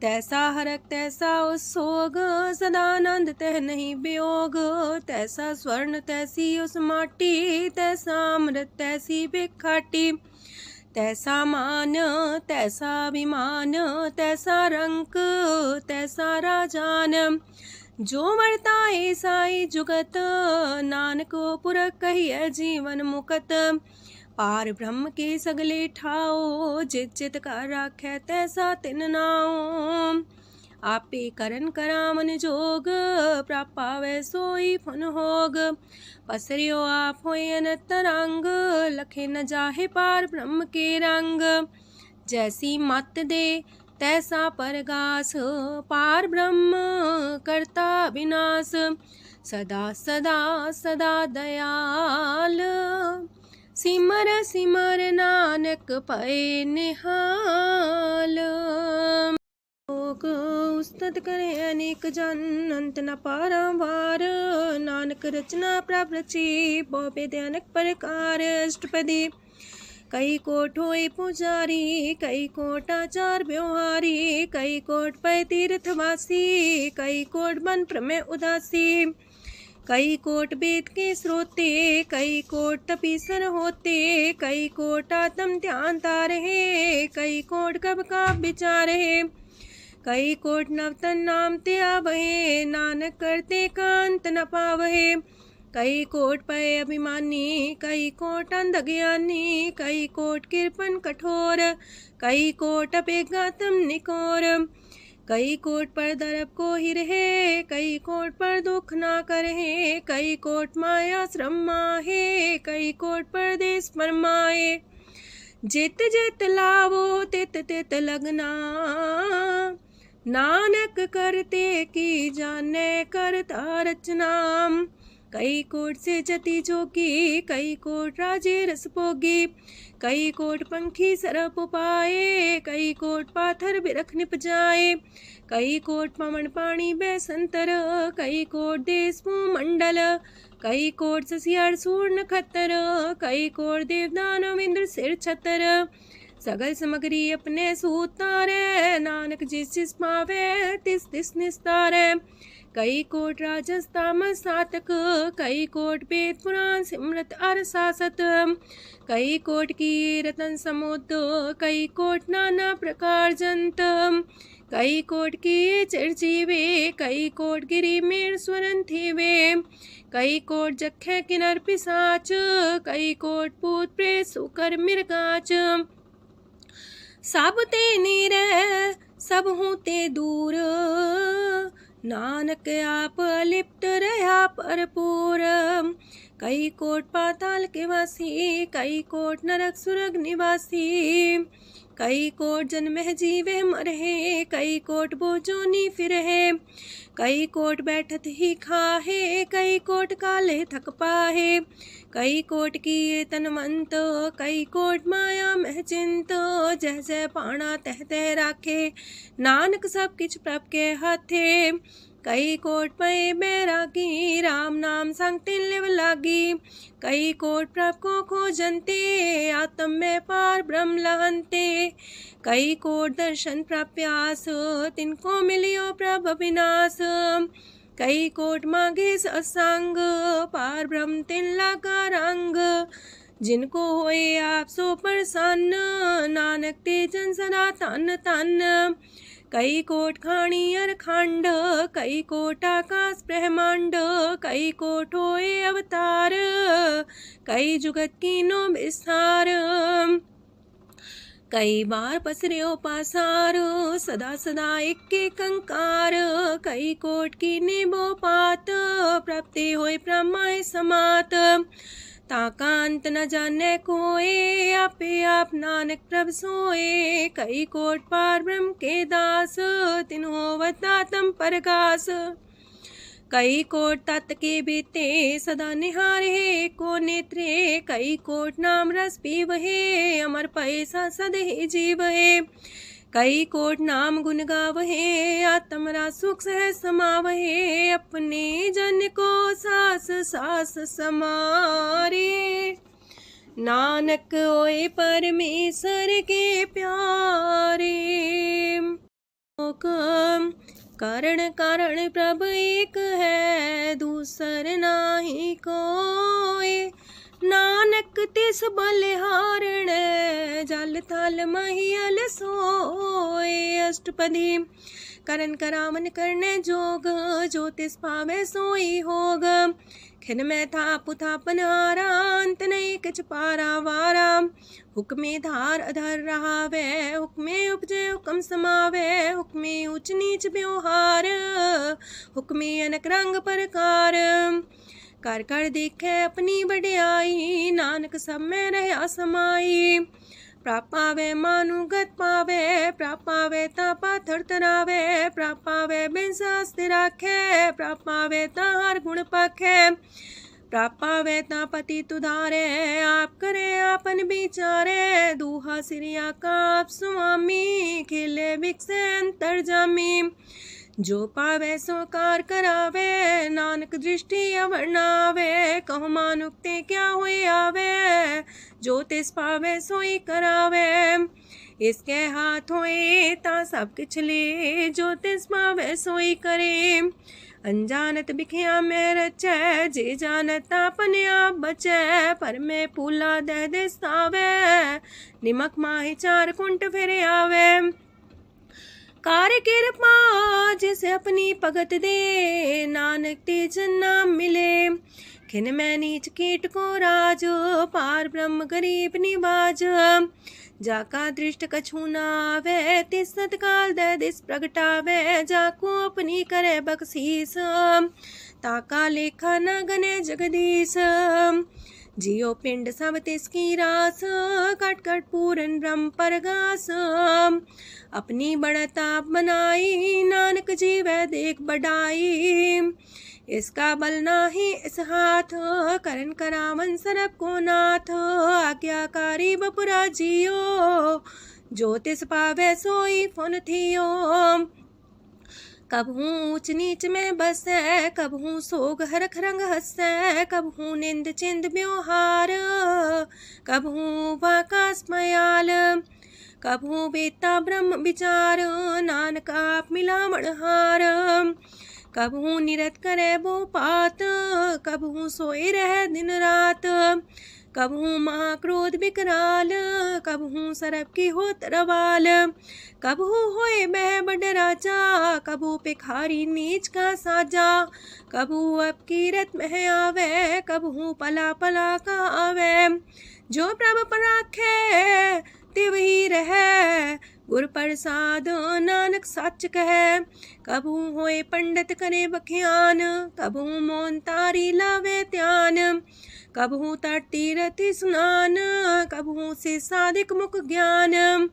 तैसा हरक तैसा उत्सोग, सदानंद तह नहीं वियोग। तैसा स्वर्ण तैसी उस माटी, तैसा अमृत तैसी भिखाटी। तैसा मान तैसा अभिमान, तैसा रंक तैसा राजान। जो वर्ताए साई जुगत, नानक पुरख कहिए जीवन मुकत। पार ब्रह्म के सगले ठाओ, जित जित कर राखै तैसा तिन नाओ। आपे करन करामन जोग, प्रापावे सोई फन होग। पसरियो आप होए अनंत रंग, लखे न जाहे पार ब्रह्म के रंग। जैसी मत दे तैसा परगास, पार ब्रह्म करता विनाश। सदा सदा सदा दयाल, सिमर सिमर नानक पए निहाल। लोक उस्तत करे अनेक जन, अंत न पारावार। नानक रचना प्रभ रची, बहु अनेक प्रकार। अष्टपदी कई कोट होए पुजारी, कई कोट आचार व्यवहारी। कई कोट पै तीर्थवासी, कई कोट बन प्रमेय उदासी। कई कोट वेद के स्रोते, कई कोट तपीसर होते। कई कोट आत्म ध्यान तारहे, कई कोट कब का विचार है। कई कोट नवतन नाम ते आवहे, नानक करते कांत न पावहे। कई कोट पय अभिमानी, कई कोट अंधज्ञानी। कई कोट कृपन कठोर, कई कोट अपेगातम निकोर। कई कोट पर दरब को ही रहे, कई कोट पर दुख ना करहे। कई कोट माया श्रम माहे, कई कोट परदेश फरमाए। जित जित लावो तित तित लगना, नानक करते की जाने करता रचना। कई कोट से जति जोगी, कई कोट राजे रस भोगी। कई कोट पंखी सरप पाए, कई कोट पाथर बिरख निप जाए। कई कोट पवन पानी बैसंतर, कई कोट देश मंडल। कई कोट ससियार सूर नखत्तर, कई कोट देवदानव इंद्र सिर छतर। सगल समग्री अपने सूतारे, नानक जिस जिस पावे तिस तिस निस्तारे। कई कोट राजस तामस सातक, कई कोट वेद पुराण सिमरत अर सासत। कई कोट की रतन समुद्र, कई कोट नाना प्रकार जंत। कई कोट की चिरजीवे, कई कोट गिरी मेर स्वरन थीवे। कई कोट जखे किनर पिसाच, कई कोट पूत प्रेत सुकर मिर्गाच। सब ते नीरे सब हूँ ते दूर, नानक आप लिप्त रहा भरपूर। कई कोट पाताल के वासी, कई कोट नरक सुरग निवासी। कई कोट जन्मह जीवे मरहे, कई कोट बोझोनी फिरहे। कई कोट बैठत ही खाहे, कई कोट काले थक पाहे। कई कोट किए तनवंत, कई कोट माया मह चिंत। जह जह पाणा तह तह राखे, नानक सब किछ प्रभ के हाथे। कई कोट पए बैरागी, राम नाम संग तिन लिव लागी। कई कोट प्रभ को खोजंते, आत्म में पार ब्रह्म लहंते। कई कोट दर्शन प्रप्यास, तिनको मिलियो प्रभ अविनाश। कई कोट मांगे सत्संग, पार ब्रह्म तिन लागा रंग। जिनको होए आप सो प्रसन्न, नानक ते जन सदा तन तन। कई कोट खाणी अरखंड, कई कोट आकाश ब्रह्मांड। कई कोट होए अवतार, कई जुगत कीनो विस्तार। कई बार पसर्यो पासार, सदा सदा एक कंकार। कई कोट की निबो पात, प्राप्ति होए प्रमाय समात। ताका अंत न जाने कोय, आपे आप नानक प्रभ सोए। कई कोट पार ब्रह्म के दास, तिन होवत आत्म परगास। कई कोट तत् के बीते, सदा निहारे को नेत्रे। कई कोट नाम रस पीवहे, अमर पैसा सदहि जीवहे। कई कोट नाम गुण गावहे, आत्मरा सुख सह समावहे। अपने जन को सास सास समारे, नानक होए परमेश्वर के प्यारे। कारण कारण प्रभ एक है, दूसर नाही कोय। नानक तिस बलिहारण, जल थल महियल सोय। अष्टपदी करन करावन करने जोग, जो तिस पावे सोई होग। खिन में था पुथापन हारा, अंत नहीं किछ पारा वारा। हुक्मे धार अधर रहावे, हुक्मे उपजे हुक्म समावे। हुक्मे ऊंच नीच व्यवहार, हुक्मे अनक रंग प्रकार। कर कर देखे अपनी बड़ियाई, नानक सब में रहा समाई। प्रापावे मानुगत पावे, प्रापावे ता पाथर तरावे। प्रापावे बिन शास्त्र राखे, प्रापावे ता हर गुण पाखे। प्रापावे ता पति तुधारे, आप करे आपन विचारे। दूहा सिरिया का आप स्वामी, खिले बिकसे अंतर जामी। जो पावे सो कार करावे, नानक दृष्टि अवर्णावे। कहो मानुक्ते क्या हुए आवे, जो तिस पावे सोई करावे। इसके हाथ होए ता सब किछ ले, जो तिस पावे सोई करे। अनजानत बिखिया में रचै, जे जानत अपने आप बचै। पर में पूला दे दिस्तावे, निमक माही चार कुंट फिर आवे। कार कृपा जिसे अपनी भगत दे, नानक तेज नाम मिले। खिन में नीच कीट को राज, पार ब्रह्म गरीब निवाज। जाका दृष्ट कछु न आवे, तिस सतकाल दे दिस प्रगटावे। जाको अपनी करे बख्शीस, ताका लेखा न गने जगदीश। जियो पिंड सब तिसकी रास, कट कट पूरन ब्रह्म परगास। अपनी बढ़त आप बनाई, नानक जीवै देख बढ़ाई। इसका बल नाही इस हाथ, करन करावन सरब को नाथ। आज्ञाकारी बपुरा जियो, जो तिस पावे सोई फुन थियो। कबहू ऊंच नीच में बसै, कबहू सोग हरख रंग हंसै। कबहू निंद चिंद व्यवहार, कबहू वाकास मयाल। कबहू बेता ब्रह्म विचार, नानक आप मिलावण हार। कबहू निरत करे वो पात, कबहू सोए रह दिन रात। कबहू महाक्रोध विकराल, कबहू सरब की होत रवाल। कबहू होए बह बड़ राजा, कबहू पिखारी नीच का साजा। कबहू अब कीरत में आवे, कबहू पला पला का आवे। जो प्रभ पर राखे तिव ही रहे, गुर प्रसाद नानक सच कहे। कबहू होए पंडित करे बख्यान, कबहू मौन तारी लावे ध्यान। कबहू तट तीरथि स्नान, कबहू से साधिक मुख ज्ञान।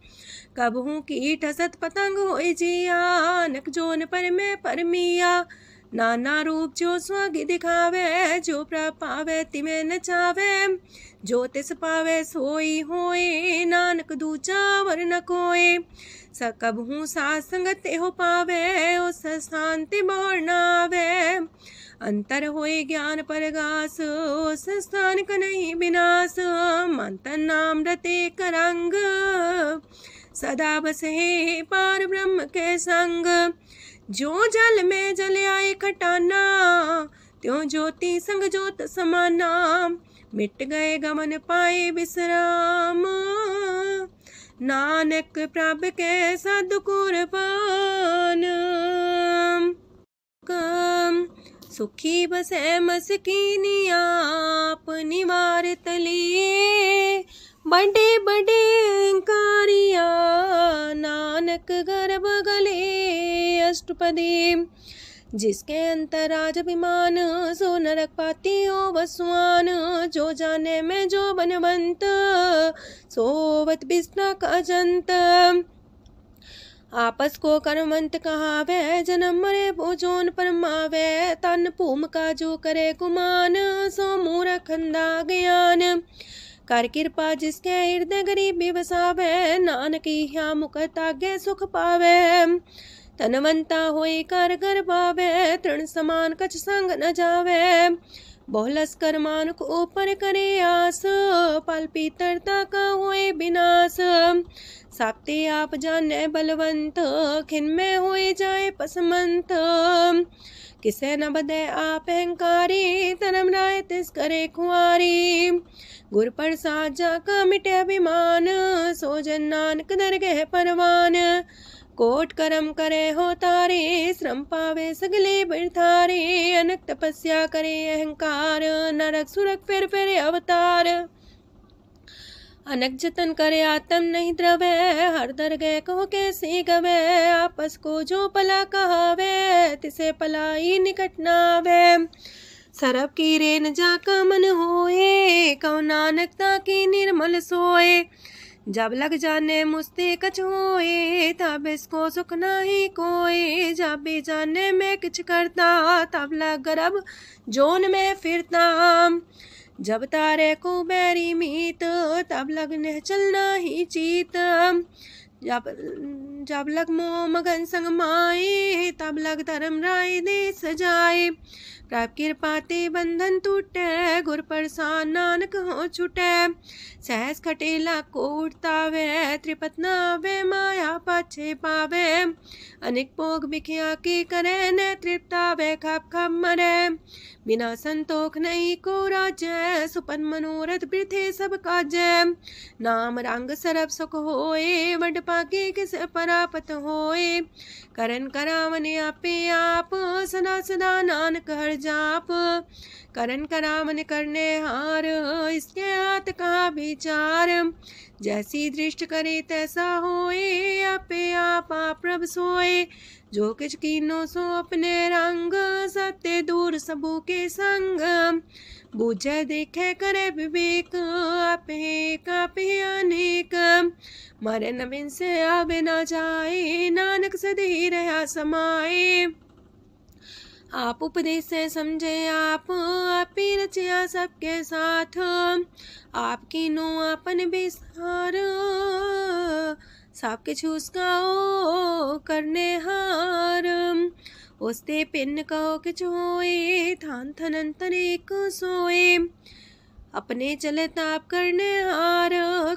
कबहू कीट हसत पतंग होए जिया, नक जोन पर में परमिया। नाना रूप जो स्वागी दिखावे, जो प्रभ पावे तिमें नचावे। जो तिस पावे सोई होए, नानक दूजा वर न कोय। सकबहू साध संगत हो पावे, उस शांति मोर नावे। अंतर होए ज्ञान परगास, उस स्थान का नहीं विनाश। मंतन नाम रते करंग, सदा बसे पार ब्रह्म के संग। जो जल में जल आए खटाना, त्यों ज्योति संग ज्योत समाना। मिट गए गमन पाए विश्राम, नानक प्रभ के सद्कुरबान। सुखी बसे मस्कीनी आप निवार तलिए। बड़े बड़े कारिया, नानक गर्भ गले। अष्टपदी जिसके अंतराज अभिमान, सो नरक पाती हो वसुआन। जो जाने में जो बनवंत, सोवत बिस्ना का जंत। आपस को कर्मंत कहावे, जन्म मरे भोजोन परमावे। तन भूम का जो करे गुमान, सो मूर्ख अंधा ज्ञान। कर कृपा जिसके हृदय गरीबी बसावे, नानक यहाँ मुख तागे सुख पावे। तनवंता होई कर घर पावे, तृण समान कछ संग न जावे। बहुलस कर मानुक ऊपर करे आस, पल पीतरता का होए विनाश। साक्ते आप जाने बलवंत, खिन में होए जाए पसमंत। किसे न बदे आप अहंकारी, धर्म राय तिस करे खुआरी। गुर प्रसाद जाका मिटे अभिमान, सो जन नानक दरगह परवान। कोट करम करे हो तारे, श्रम पावे सगले बिरथारे। अनक तपस्या करे अहंकार, नरक सुरक फिर अवतार। अनक जतन करे आत्म नहीं द्रवे, हर दरगह कहो कैसे गवे। आपस को जो पला कहावे, तिसे पलाई निकट नावे। सरब की रेन जाका मन होए, कहो नानक ताकी निर्मल सोए। जब लग जाने मुझते कछ होए, तब इसको सुख नाही कोई। जब भी जाने में किछ करता, तब लग गर्भ जोन में फिरता। जब तारे को बैरी मीत, तब लगने चलना ही चीत। जब लग मोह मगन संग माए, तब लग धर्म राय दे सजाए। प्रभ कृपा ते बंधन टूटे, गुर प्रसाद नानक हो छूटे। सहस खटेला को उठतावे, त्रिपत नावे माया पाछे पावे। अनेक भोग बिखिया की करे, न तृप्तावे खप खप मरे। बिना संतोख नहीं को राज्य, सुपन मनोरथ वृथे सब काजय। नाम रंग सरब सुख होए, वड पाके किस परापत होए। करन करावन आपे आप, सदा सदा नानक हर जाप। करन करावन करने हार, इसके हाथ का विचार। जैसी दृष्ट करे तैसा होए, आपे आप प्रभ सोए। जो किछ कीनो सो अपने रंग, सत्य दूर सबू के संग। बूझे देखे करे विवेक, आपे अनेक। मरे न बिन से आवे न जाए, नानक सदी रहा समाए। आप उपदेश से समझे आप ही रचिया सबके साथ। आपकी नो आपन विस्तार, सबके छूस गाओ करने हार। उसते पिन कहो किछ होए, थान थनन तनेक सोए। अपने चले ताप करने हार,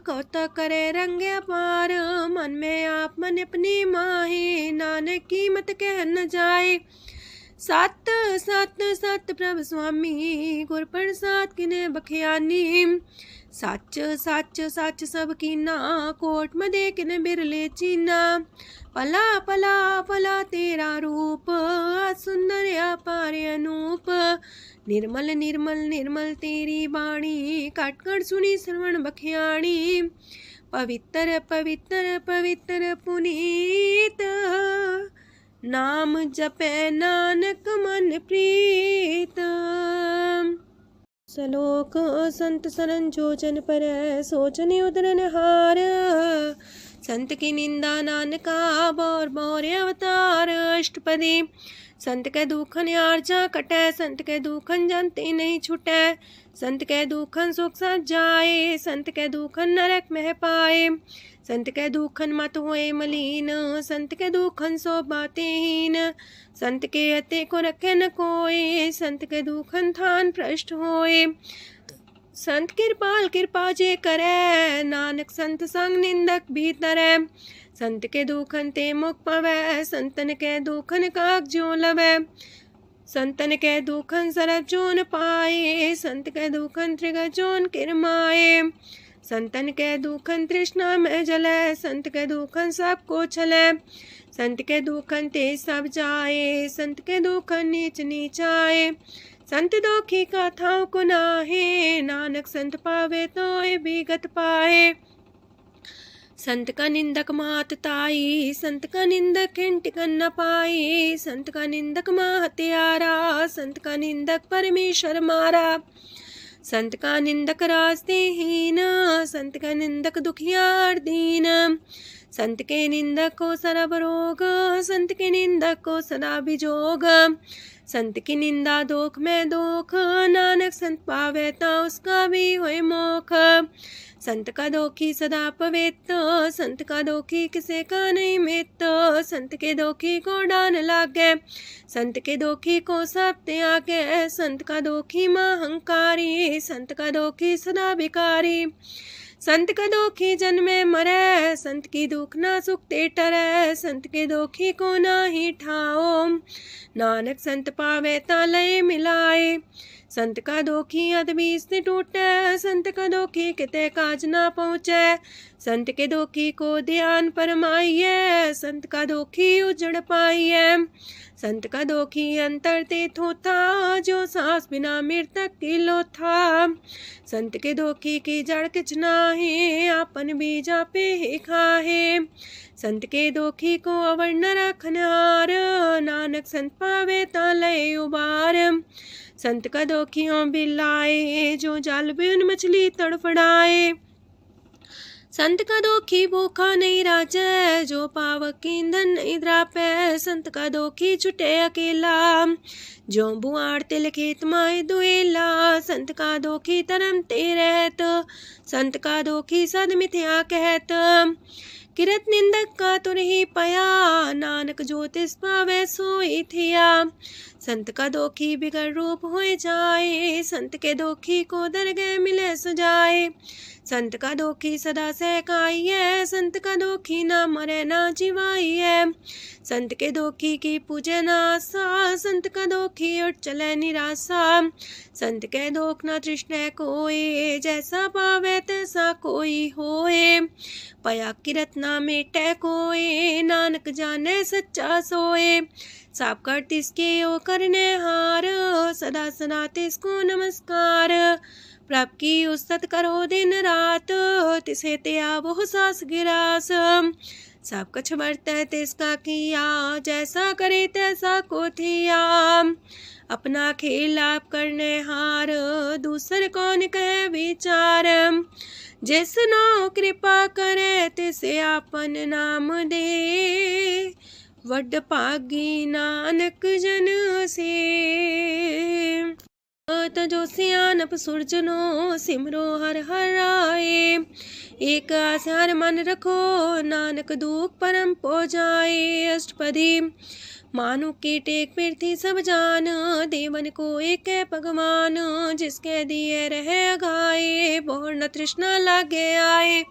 कौतक करे रंग अपार। मन में आप मन अपनी माहे, नानक की मत कह न जाए। सत सत सत प्रभ स्वामी, गुर प्रसाद किने बखियानी। सच सच सच सब कीना, कोट मदे किने बिरले चीना। पला पला पला तेरा रूप, सुंदर अपार अनूप। निर्मल निर्मल निर्मल तेरी बाणी, काटकर सुनी श्रवण बखियाणी। पवित्र पवित्र पवित्र पुनीत, नाम जपे नानक मन प्रीत। सलोक संत सरन जो जन पर, सोचन उदरन हार। संत की निंदा नानका, बौर बौर अवतार। अष्टपदी संत के दुखन आर्जा कटे, संत के दुखन जानते नहीं छुटे। संत के दुखन सुख सज जाए, संत के दुखन नरक में पाए। संत के दुखन मत होए मलीन, संत के दुखन सो बातें हीन। संत के अते को रखे न कोई, संत के दुखन थान भ्रष्ट होए। संत कृपाल कृपा जे करे, नानक संत संग निंदक भीतरै। संत के दुखन ते मुख पवै, संतन के दुखन काक जो लवै। संतन के दुखन सरब जोन पाए, संत के दुखन त्रिगत जोन किरमाए। संतन के दुखन तृष्णा में जले, संत के दुखन सबको छले। संत के दुखन ते सब जाए, संत के दुखन नीच नीचाए। संत दोखी कथाओं को नाहे, नानक संत पावे तो विगत पाए। संत का निंदक मात ताई, संत का निंदक खिंट न पाई, संत का निंदक माँ हत्यारा, संत का निंदक परमेश्वर मारा। संत का निंदक रास्ते हीन, संत का निंदक दुखियार दीन, संत के निंदक को सरब रोग, संत के निंदक को सदा बिजोग। संत की निंदा दोख में दोख, नानक संत पावे ता उसका भी होए मोख। संत का दोखी सदा पवित्र, संत का दोखी किसे का नहीं मित, संत के दोखी को डान लागे, संत के दोखी को सब त्यागे, संत का दोखी महांकारी, संत का दोखी सदा भिकारी। संत का दोखी जन्मे मरे, संत की दुख ना सुख ते टरे, संत के दोखी को ना ही ठाओ, नानक संत पावे ता लय मिलाए। संत का दोखी अदबीस से टूटे, संत का दोखी किते काज ना पहुँचे, संत के दोखी को ध्यान परमाइए, संत का दोखी उजड़ पाइए। संत का दोखी अंतर ते थोथा, जो सांस बिना मृतक की लोथा। संत के दोखी की जड़ किच नाहे, आपन बीजा पे ही खाहे। संत के दोखी को अवर न रखनहार, नानक संत पावे ता लय उबार। संत का दोखियों बिलाए, जो जाल बिन मछली तड़फड़ाए। संत का दोखी भूखा नहीं राजे, जो पावक ईंधन नहीं द्रापे। संत का दोखी छुटे अकेला, जो बुआड़ तिल खेत माए दुएला। संत का दोखी तरम ते रहत, संत का दोखी सद मिथ्या कहत। किरत निंदक का तुर ही पया, नानक जो तिस पावे सोई थिया। संत का दोखी बिगड़ रूप होए जाए, संत के दोखी को दरगह मिले सजाए। संत का दोखी सदा सहकाइए, संत का दोखी ना मरे ना जिवाइए। संत के दोखी की पूजे ना आशा, संत का दोखी उठ चले निराशा। संत के दोख ना तृष्णा कोई, जैसा पावे तैसा कोई होए। पया किरत ना मेटे कोई, नानक जाने सच्चा सोए। साप कर तिसके ओ करने हार, सदा सदा तिसको नमस्कार। प्रभ की उस्तत करो दिन रात, तिसे त्या वो सास गिरास। सब कछ बरतै तिसका किया, जैसा करे तैसा को थिया। अपना खेल आप करने हार, दूसर कौन कहे विचार। जिसनो कृपा करे तिसे आपन नाम दे, वड पागी नानक जन से। तजो सियानप सुरजनो, सिमरो हर हर आए। एक आसार मन रखो, नानक दुख परम पो जाए। अष्टपदी मानु के टेक पृथ्वी सब जान, देवन को एक है भगवान। जिसके दिए रहे अघाए, बोर न तृष्णा लागे आए।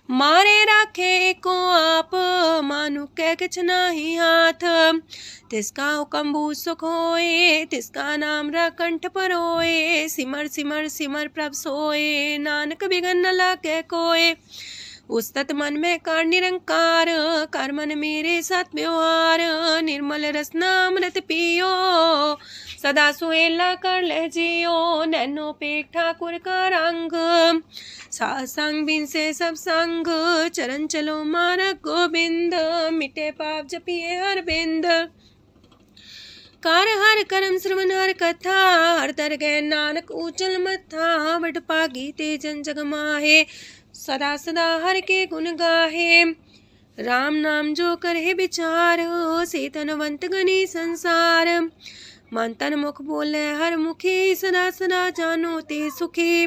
मारे राखे को आप, मानु के किछ नाही हाथ। तिसका हुक्म भू सुख होए, तिसका नाम कंठ पर होए। सिमर सिमर सिमर प्रभ सोए, नानक बिगन न लागे कोय। उस्तत मन में कर निरंकार, कर मन मेरे साथ व्यवहार। निर्मल रसना अमृत पियो, सदा सुहेला कर ले जियो। नैनो पेट ठाकुर का रंग, सासंग बिन से सब संग। चरण चलो मार्ग गोविंद, मिटे पाप जपिए हर बिंद। कार हर करम श्रवण हर कथा, हर तर गए नानक ऊचल मथा। वड पागी ते जन जग माहे, सदा सदा हर के गुण गाहे। राम नाम जो करे विचार, से तनवंत गनी संसार। मन तन मुख बोले हर मुखी, सदा सदा जानो ते सुखी।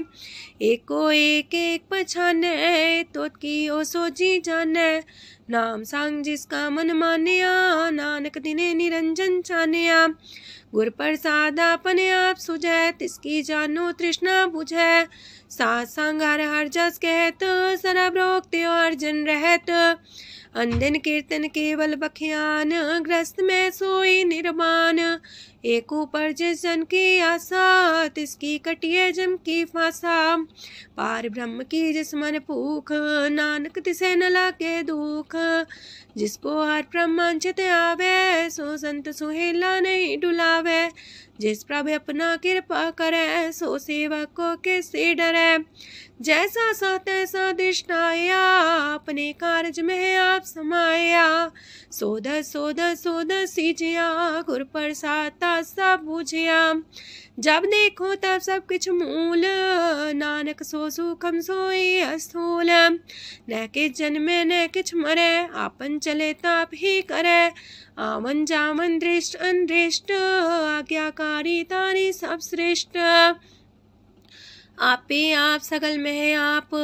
एको एक एक पछाने, तो की ओ सोची जाने। नाम सांग जिसका मन मानिया, नानक दिने निरंजन चानिया। गुर प्रसाद अपने आप सुझै, तिसकी जानो तृष्णा बुझै। सात संग हर हर जस कहत, सरब रोग त्यो अर्जन रहत। अनदिन कीर्तन केवल बखियान, ग्रस्त में सोई निर्वाण। एक ऊपर जिस जन की आशा, तिसकी कटिए जम की फांसा। पार ब्रह्म की जिस मन भूख, नानक तिसे न लागे दुख। जिसको हर प्रमांचित आवे, सो संत सुहेला नहीं डुलावे। जिस प्रभु अपना कृपा करे, सो सेवक को किससे डरे। जैसा सा तैसा दृष्टाया, अपने कारज में आप समाया। सोध सोध सोध सीजिया, गुर प्रसाद सब बूझिया। जब देखो तब सब कुछ मूल, नानक सो सुखम सोई अस्थूल। न किछ जन्मे न किछ मरे, आपन चले ताप ही करे। आवन जावन दृष्ट अनदृष्ट, आज्ञाकारी तारी सब श्रेष्ठ। आपे आप सगल में आप,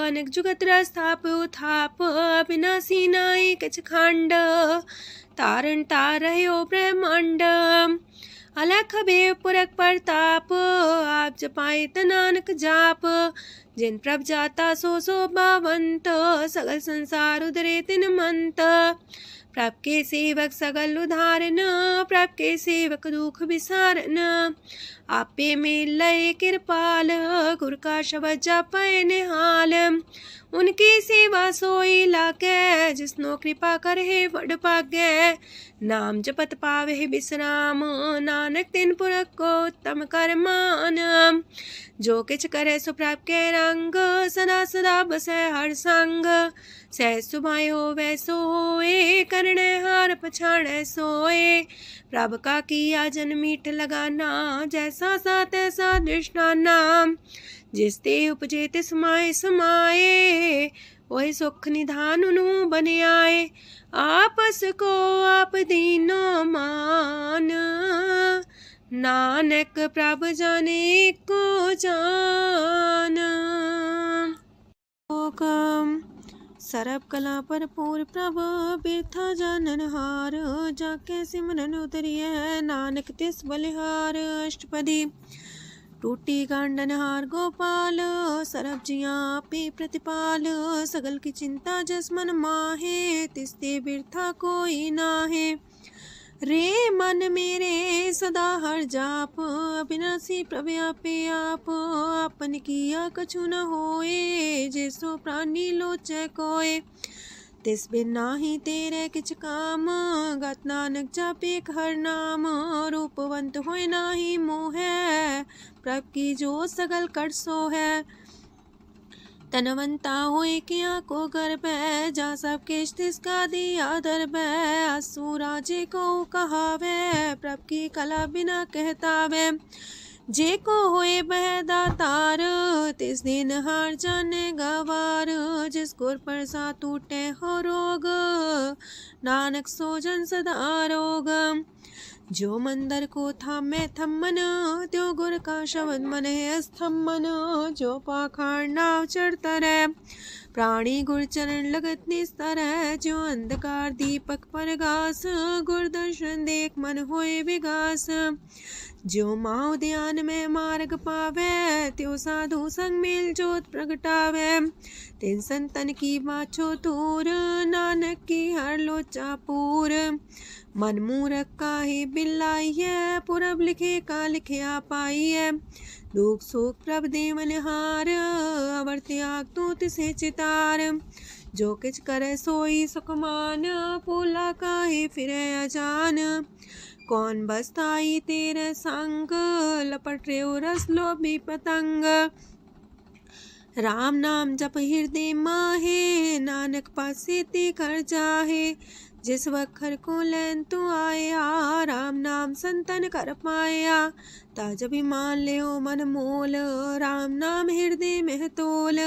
अनेक जुगत रस्थाप उथाप। अविनाशी नाई किछ खंड, तारण तार रह्यो ब्रह्मांड। अलख बेव पुरख प्रताप, आप जपाए त नानक जाप। जिन प्रभ जाता सो शोभावंत, सगल संसार उधरे तिन मंत। प्रभ के सेवक सगल उधारन, प्रभ के सेवक दुख विसारन। आपे में लय कृपाल, गुर का शब्द जपै निहाल। उनकी सेवा सोई लागे, जिसनो कृपा करे वड पागे। नाम जपत पावे विश्राम, नानक तिन पुरख को उत्तम कर मान। जो किछ करे सो प्रभ के रंग, सदा सदा बसै हर संग। सह सुभाए होवे सोए, करणे हार पछाड़े सोए। प्रभ का किया जन मीठ लगाना, जैसा सा तैसा दृष्टाना। जिस ते उपजे तिस माए समाए, ओए सुख निधान उनु बन आए। आपस को आप दीनो मान, नानक प्रभ जाने को जान। सरब कला भरपूर प्रभ, बिरथा जानन हार। जाके सिमरन उतरिए, नानक तिस बलिहार। अष्टपदी। टूटी गांडन हार गोपाल, सरब जिया पे प्रतिपाल। सगल की चिंता जस मन माहे, तिसते बिरथा कोई नाहे। रे मन मेरे सदा हर जाप, अविनाशी प्रभ आपे आप। आपन किया कछु न होए, जैसो प्राणी लोचै कोय। तिस बिन नाही तेरे किछ काम, गत नानक जापे हर नाम। रूपवंत होय नाही मोह, प्रभ की जो सगल कर सो है। तनवंता होए किया को गर्भ, जा सब किश तिसका दिया दर्ब। असुराजे को कहावे, प्रभ की कला बिना कहतावे। जे को होए बह दातार, तिस दिन हार जाने गवार। जिस गुर प्रसाद टूटे हो रोग, नानक सो जन सदा रोग। जो मंदर को थामे थम्मन, त्यो गुर का शब्द मन है स्तम्भन। जो पाखाड़ नाव चढ़ता रहे, प्राणी गुर चरण लगत निस्तर है। जो अंधकार दीपक पर घास, गुर दर्शन देख मन होए विगास। जो माओ ध्यान में मार्ग पावे, त्यो साधु संग मेल जोत प्रगटावे। तिन संतन की बाछो तूर, नानक की हर लोचा पूर। मन मूरख काहे बिलाइए, पुरब लिखे का लिखिया पाइए। दुख सुख प्रभ देवन हार, अवर त्याग तू तिसे चितार। जो किछ करे सोई सुखमान, पोला काहे फिरे अजान। कौन बसताई तेरे संग, लपट रे रस लोभी पतंग। राम नाम जप हृदय माहे, नानक पासे ते कर जाहे। जिस वखर को लैन तू आया, राम नाम संतन कर पाया। ताज अभिमान ले ओ मन मोल, राम नाम हृदय में तोल।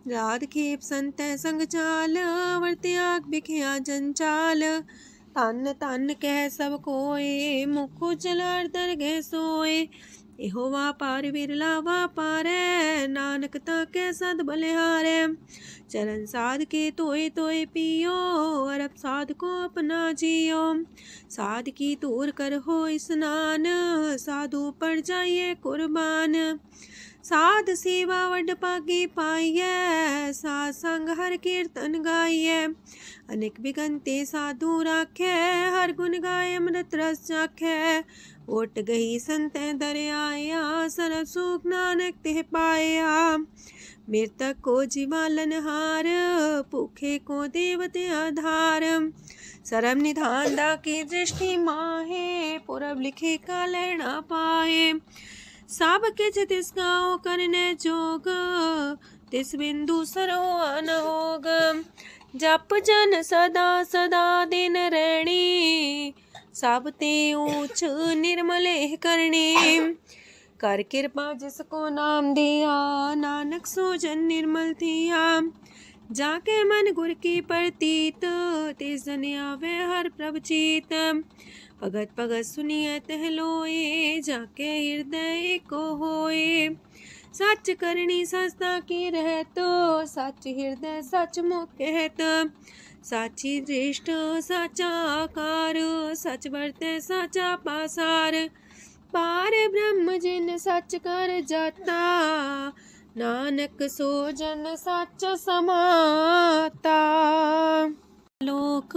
राध खेप संत संग चाल, वर त्याग बिखिया जंचाल। तन तन कह सब कोय, मुखो चलार दरगह सोए। एहो वापार विरला वापारै, नानक ताके सद बलिहारै। चरण साध के तोय तोय पियो, अरब साध को अपना जियो। साध की तूर कर हो स्नान, साधु पर जाइए कुर्बान। साध सेवा वड पागे पाइयै, साध संग हर कीर्तन गाइयै। अनेक बिगंते साधु राखै, हर गुण गाय अमृत रस चाखै। ओट गई संतै दर आया, सरब सुख नानक तिह पाया। मृतक को जीवालन हार, भूखे को देवते आधार। सरब निधान डाकी दृष्टि माहे, पुरब लिखे का लहना पाए। सब किछ तिस गाओ करने जोग, तिस बिंदु सरो अनहोग। जप जन सदा सदा दिन रैणी, सब ते ऊंच निर्मले करणी। कर कृपा जिसको नाम दिया, नानक सो जन निर्मल थिया। जाके मन गुर की प्रतीत, तिस जन आवे हर प्रभ चीत। भगत भगत सुनिए तह लोए, जाके हृदय को होए। सच करनी सस्ता की रहत, सच हृदय सच मुख कहत। साची दृष्ट साचा आकार, सच बरते साचा पासार। पार ब्रह्म जिन सच कर जाता, नानक सो जन सच समाता। लोक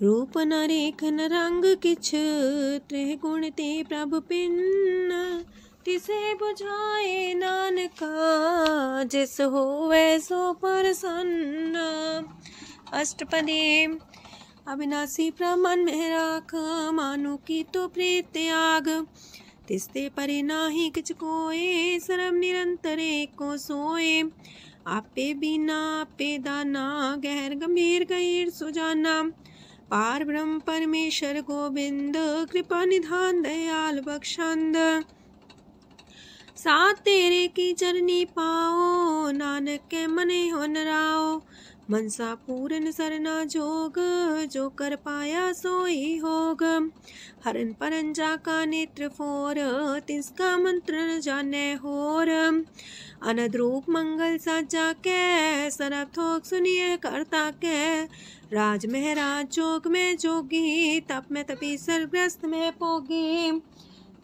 रूप न रेखन रंग किछ, त्रिह गुण ते प्रभु पिन्न। तिसे बुझाए नानका, जिस होवे सो प्रसन्न। अष्टपदी। अविनाशी प्रमन में राख, मानु की तो प्रीत त्याग। तिसते परे नाही किछ कोय, सरब निरंतर एको सोए। आपे बिना आपे दाना, गहर गंभीर गहीर सुजाना। पार ब्रह्म परमेश्वर गोविंद, कृपा निधान दयाल बख्शंद। साथ तेरे की चरनी पाओ, नानक के मने हो नराओ। मनसा पूरन सरना जोग, जो कर पाया सोई होग। हरन परन जाका नेत्र फोर, तिसका मंत्र न जाने होर। अनद रूप मंगल साजा के, सरब थोक सुनिए करता के। राज महराज जोग में जोगी, तप में तपी सरग्रस्त में पोगी।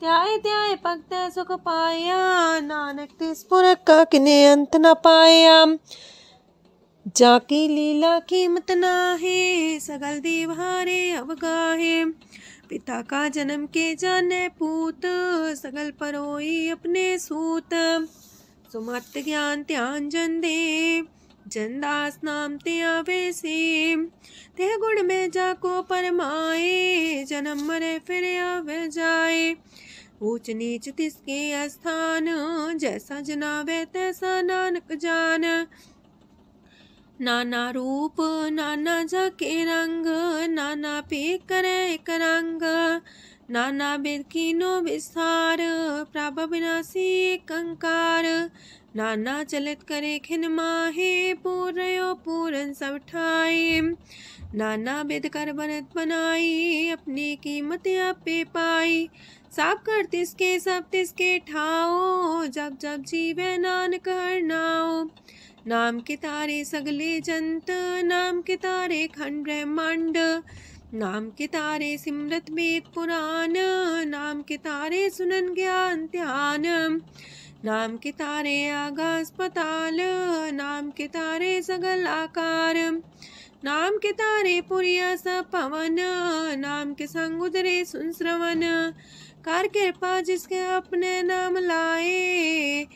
त्याय त्याय भक्त सुख पाया, नानक तिस पुरख का किने अंत न पाया। जाकी लीला कीमत नाहे, सकल देव हारे अवगाहे। पिता का जन्म के जाने पूत, सकल परोई अपने सूत। सुमत ज्ञान ध्यान जन दे, जनदास नाम ते आवे से। तेह गुण में जाको परमाए, जन्म मरे फिर आवे जाए। ऊंच नीच तिसके स्थान, जैसा जनावे तैसा नानक जान। नाना रूप नाना जाके रंग, नाना पे करे एक रंग। नाना बिद कीनो विस्तार, प्रभ विनाशी एक अंकार। नाना चलित करे खिन माहे, पूर्यो पूरन सब ठाए। नाना बिद कर बनत बनाई, अपनी कीमत आपे पाई। सब कर तिसके सब तिसके ठाओ, जब जब जीवे नानक हर नाओ। नाम के तारे सगले जंत, नाम के तारे खंड ब्रह्मांड। नाम के तारे सिमरत वेद पुराण, नाम के तारे सुनन ज्ञान ध्यान। नाम के तारे आकाश पाताल, नाम के तारे सगल आकार। नाम के तारे पुरिया सब पवन, नाम के संग उदरे सुन श्रवण। कर कृपा जिसके अपने नाम लाए,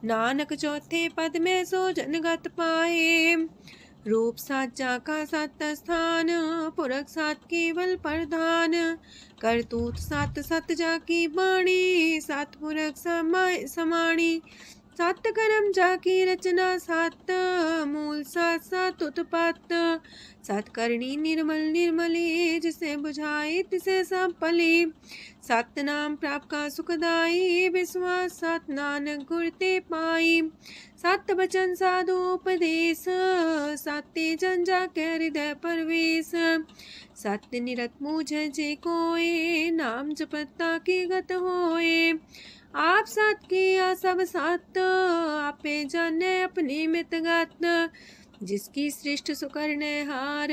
नानक चौथे पद में सो जनगत पाए। रूप साचा का सत स्थान, पुरख सात केवल प्रधान। करतूत सत सत जाकी बाणी, सत पुरख समाणी। सत कर्म जाकी रचना सत, मूल सत सत उत्पत्त। सत करनी निर्मल निर्मली, जिसे बुझाई तिसे सब पली। सत नाम प्राप्त का सुखदाई, विश्वास सत नानक गुर ते पाई। सत बचन साधु उपदेश, सत्य जन जाके हृदय परवेश। सत्य निरत मुझे जे कोय, नाम जपता की गत होए। आप सत किया सब सत, आपे जाने अपनी मित गत। जिसकी सृष्ट सुकर्ण हार,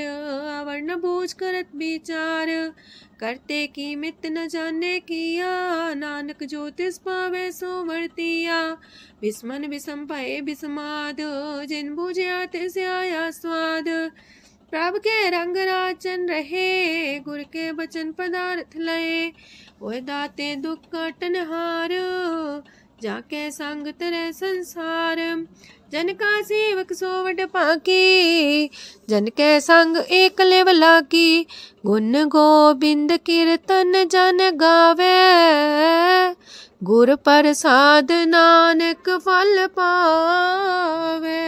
आवरण बोझ करत विचार, करते की मित न जाने किया, नानक जो तिस पावे सो वर्तिया। विस्मन विषम भये विषमाद, जिन बुझिया तिस आया स्वाद। प्रभ के रंग राजन रहे, गुर के बचन पदार्थ लये, ओए दाते दुख काटन हार, जाके संग तरह संसार। जन का सेवक सोवट पाकी, जन के संग एक लेवला की, गुण गोबिंद कीर्तन जन गावे, गुर प्रसाद नानक फल पावे।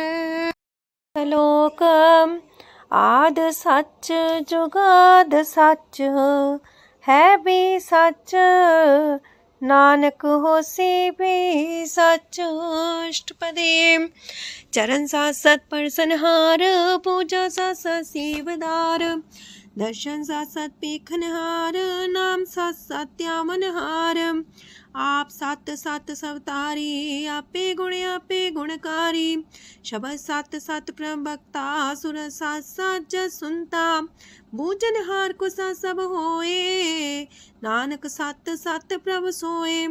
श्लोक आद सच जुगाद सच, है भी सच नानक होसी भी सच। अष्टपदी चरण साथ सत परसनहार, पूजा साथ साथ सेवदार, दर्शन साथ साथ पेखनहार, नाम साथ साथ त्यामनहार। आप सत सत सवतारी, आपे गुणकारी, शब्द सत सत प्रवक्ता, सुर साथ साथ जस सुनता, बूझनहार को सा सब होए, नानक सत सत प्रभ सोए।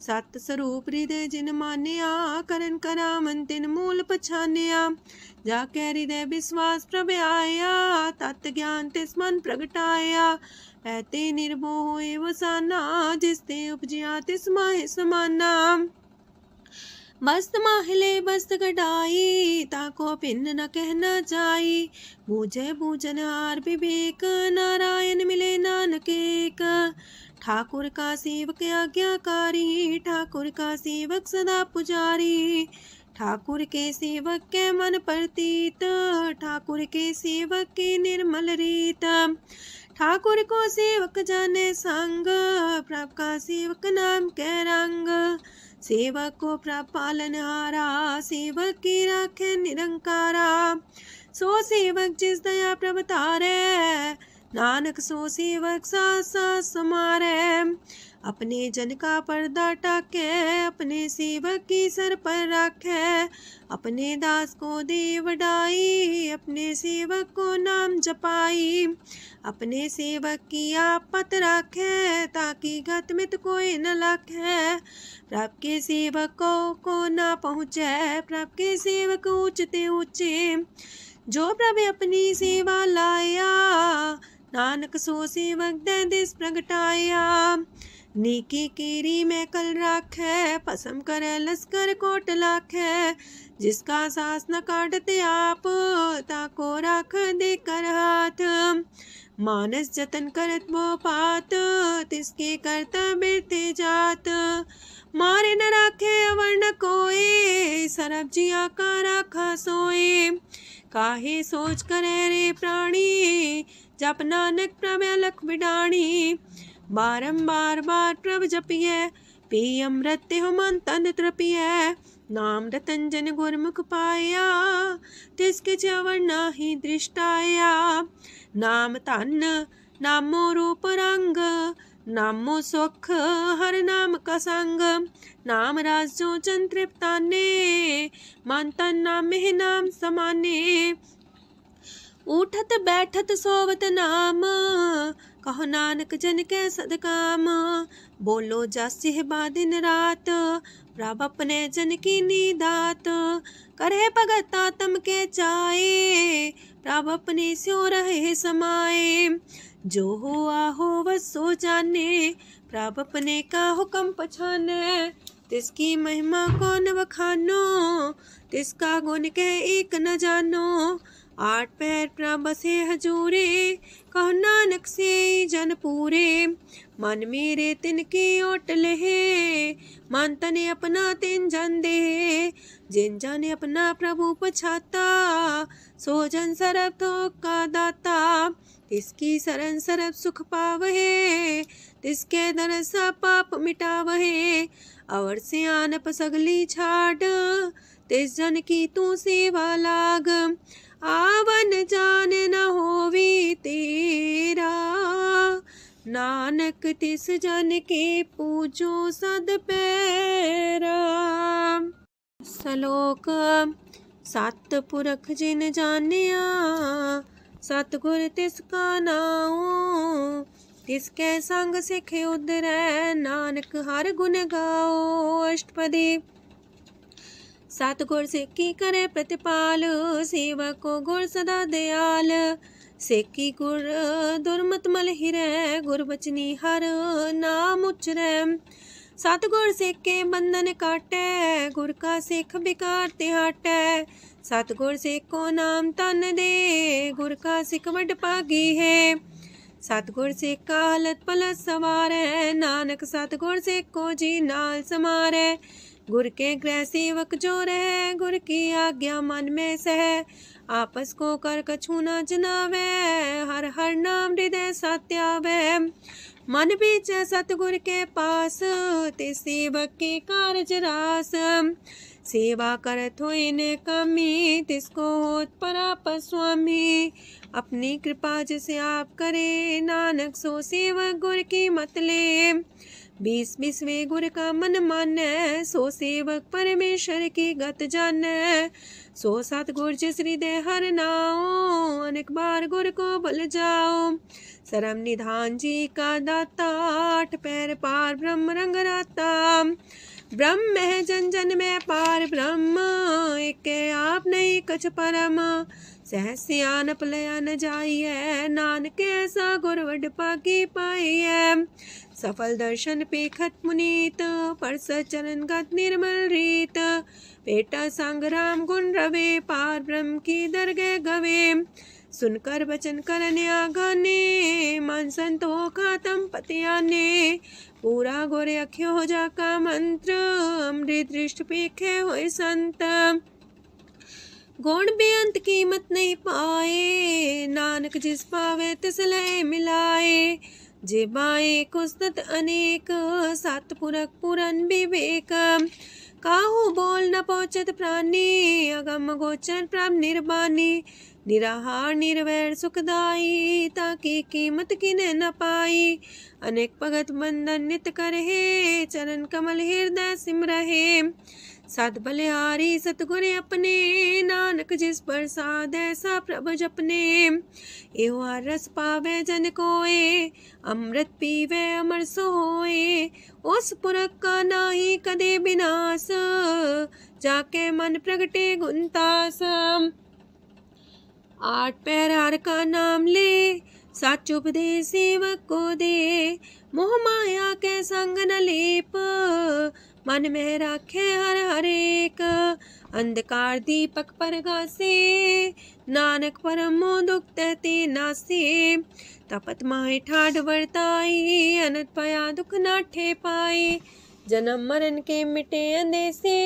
सत स्वरूप हृदय जिन मानिया, करन करा मन तिन मूल पछानिया। जाके हृदय विश्वास प्रभ आया, तत् ज्ञान तिस मन प्रगटाया। ऐते निर्भो होए वसाना, जिसते उपजिया तिस माहि समाना। मस्त माहिले बस्त कटाई, ताको भिन्न न कहना जाई। बूझे बूझनहार विवेक, नारायण मिले नानक एक। ठाकुर का सेवक आज्ञाकारी, ठाकुर का सेवक सदा पुजारी। ठाकुर के सेवक के मन प्रतीत, ठाकुर के सेवक के निर्मल रीत। ठाकुर को सेवक जाने संग, प्रभ का सेवक नाम के रंग। सेवक को प्रभ पालनहारा, सेवक की राखे निरंकारा। सो सेवक जिस दया प्रभ तारे, नानक सो सेवक साथ साथ समारे। अपने जन का पर्दा टाके, अपने सेवक की सर पर रखे। अपने दास को दे वडाई, अपने सेवक को नाम जपाई। अपने सेवक की आपत राखे, ताकि गत मित कोई न लाखे। प्रभ के सेवकों को ना पहुँचे, प्रभ के सेवक ऊंचते ऊंचे। जो प्रभु अपनी सेवा लाया, नानक सो सेवक दे दिस प्रगटाया। नीकी कीरी में कल राखे, पसम करे लश्कर कोट लाखे। जिसका सास न काटते आप, ताको राख दे कर हाथ। मानस जतन करत वो पात, तिसके कर्तव्य ते जात। मारे न राखे अवर न कोई, सरब जिया का राखा सोए। काहे सोच करे रे प्राणी, जप नानक प्रभ अलख बिडाणी। बारंबार बार प्रभ जपिए, पी अमृत हो मन तन तृपिए। नाम रतन जन गुरमुख पाया, तिसके चवर नाही दृष्टाया। नाम धन नामो रूप रंग, नामो सुख हर नाम का संग। नाम राज जो जन तृप्ताने, मन तन नाम ही नाम समाने। उठत बैठत सोवत नाम, कहो नानक जन के सदकाम। बोलो जस बा दिन रात, प्रभ अपने जन की नीदात। करे भगत आत्म के चाए, प्रभ अपने स्यो रहे समाए। जो हो आहो वसो जाने, प्रभ अपने का हुक्म पछाने। तिसकी महिमा कौन बखानो, तिसका गुण के एक न जानो। आठ पैर प्रभ बसे हजूरे, कहो नानक से जन पूरे। मन मेरे तिनकी ओट लहे, मन तने अपना तिन जन दे। जिन जन अपना प्रभु पछाता, सो जन सरब थोक का दाता। तिसकी शरण सरब सुख पावहे, तिसके दरसा पाप मिटावहे। अवर से आनप सगली छाड़, तिस जन की तू सेवा लाग। आवन जान न होवी तेरा, नानक तिस जन के पूजो सद पैरा। श्लोक सतपुरख जिन जानिया सतगुर तिसका नाओ। तिसके संग सिख उधरै नानक हर गुण गाओ। अष्टपदी। सतगुर सिक्खी करे प्रतिपाल सेवक को गुर सदा दयाल। सेकी गुर दुर्मत मल हिरै गुर बचनी हर नाम उचरै। सतगुर सिक्के बंधन काटै गुर का सिख बिकार ते हटै। सतगुर सिक्को नाम तन दे गुर का सिख वड भागी है। सतगुर सिक्का हलत पलत सवारै नानक सतगुर सिक्को जी नाल समारै। गुर के गृह सेवक जो रह गुर की आज्ञा मन में सह। आपस को कर कछु न जनावै हर हर नाम हृदय सत्यावै। मन बीच सतगुर के पास ते सेवक के कारज रास। सेवा करत होए ने कामी तिसको होत परापस स्वामी। अपनी कृपा जिसे आप करे नानक सो सेवक गुर की मत ले। 20 गुर का मन मानै सो सेवक परमेश्वर की गत जानै। सो सतगुर जिस हृदय हर नाओ अनेक बार गुर को बल जाओ। सरम निधान जी का दाता 8 पैर पार ब्रह्म रंग राता। ब्रह्म है जन जन में पार ब्रह्म एक आप नहीं कछ परम। सहस सियानप लया न जाइए नानक ऐसा गुर वड पागी पाइए। सफल दर्शन पेखत मुनीत परस चरण गत निर्मल रीत। पेटा संग राम गुण रवे पार ब्रह्म की दरगह गवे। सुनकर बचन करन आगाने मन संतो खातम पतियाने। पूरा गोरे अख्यो हो जाका मंत्र अमृत दृष्ट पेखे होए संत। गुण बेअंत कीमत नहीं पाए नानक जिस पावे तिस लय मिलाए। जे बाए कुस्तत अनेक सतपुरख पुरन विवेक। काहू बोल न पहुँचत प्राणी अगम गोचर प्रभ निर्बानी। निराहार निर्वैर सुखदाई ताकि कीमत किने न पाई। अनेक भगत बंधन नित करहे चरण कमल हृदय सिमरहे। सत बलिहारी सतगुर अपने नानक जिस प्रसाद ऐसा प्रभु जपने। एहो रस पावे जन कोए अमृत पीवे अमर सोए। उस पुरख का नाही कदे विनाश जाके मन प्रगटे गुणतास। 8 पैर हर का नाम ले सच उपदेश सेवक को दे। मोह माया के संग न लेप मन में राखे हर हर एक। अंधकार दीपक पर गासे नानक परम मोह दुख तहते नासे। तपत माहे ठाड वर्ताई अनत पया दुख नाठे पाए। जन्म मरण के मिटे अंदेसे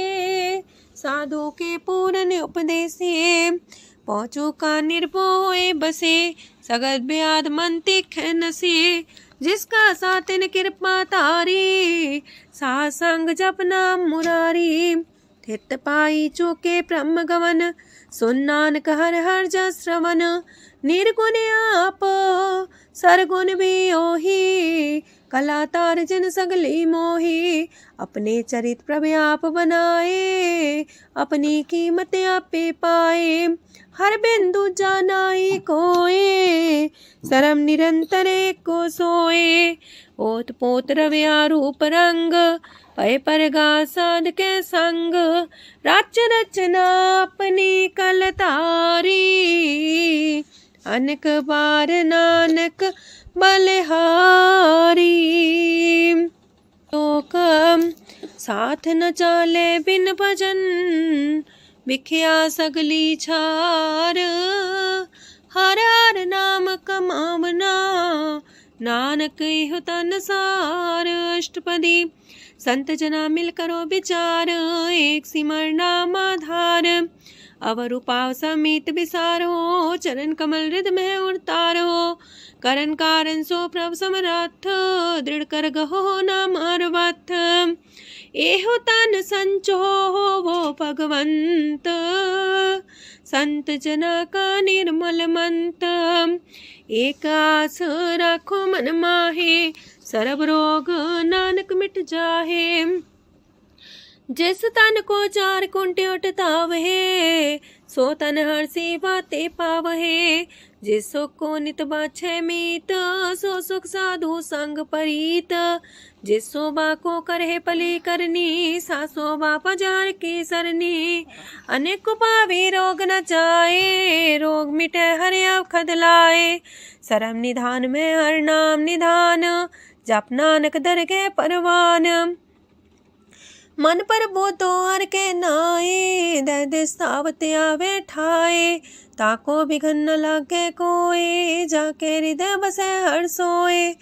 साधु के पूरन उपदेसे। पहुँचो का निर्भय बसे सगत ब्याद मन तिख नसे। जिसका सातिन कृपा तारी साह संग जप नाम मुरारी। थित पाई चूके ब्रह्म गवन सुन नानक हर हर जस श्रवण। निर्गुण आप सरगुण भी ओही कला तार जिन सगली मोही। अपने चरित प्रभ आप बनाए अपनी कीमत आपे पाए। हर बिंदु जानाई कोए सरम निरंतर को सोए। ओत पोत रव्या रूप रंग पय परगा साध के संग। राच रचना अपनी कलतारी अनक बार नानक बलिहारी। लोक साथ न चाले बिन भजन बिख्या सगली छार। हर हर नाम कमावना नानक इह तन सार। अष्टपदी। संत जना मिल करो विचार एक सिमर नाम आधार। अवर उपाव समीत विसारो चरण कमल हृद में उतारो। करन कारण सो प्रभ समरथ दृढ़ कर गहो नाम अर्वथ। एहो तन संचो वो भगवंत संत जना का निर्मल मंत। एक आस राखो मन माहे सर्व रोग नानक मिट जाहे। जिस तन को चार कुंटे उठता वहे, सो तन हर्षी बाते पावहे। जिस सुख को नित बाछे मीत, सो सुख साधु संग परीत। जिस शोभा को करहे पली करनी, सा शोभा पजार की सरनी। अनेक पावी रोग न जाए, रोग मिटे हर अवखद लाए। सरम निधान में हर नाम निधान, जप नानक दरगे परवान। मन पर बोतो हर के नाए, दर्द सावत आवे ठाए। ताको बिघन न लागे कोय, जाके हृदय बसे हर सोए।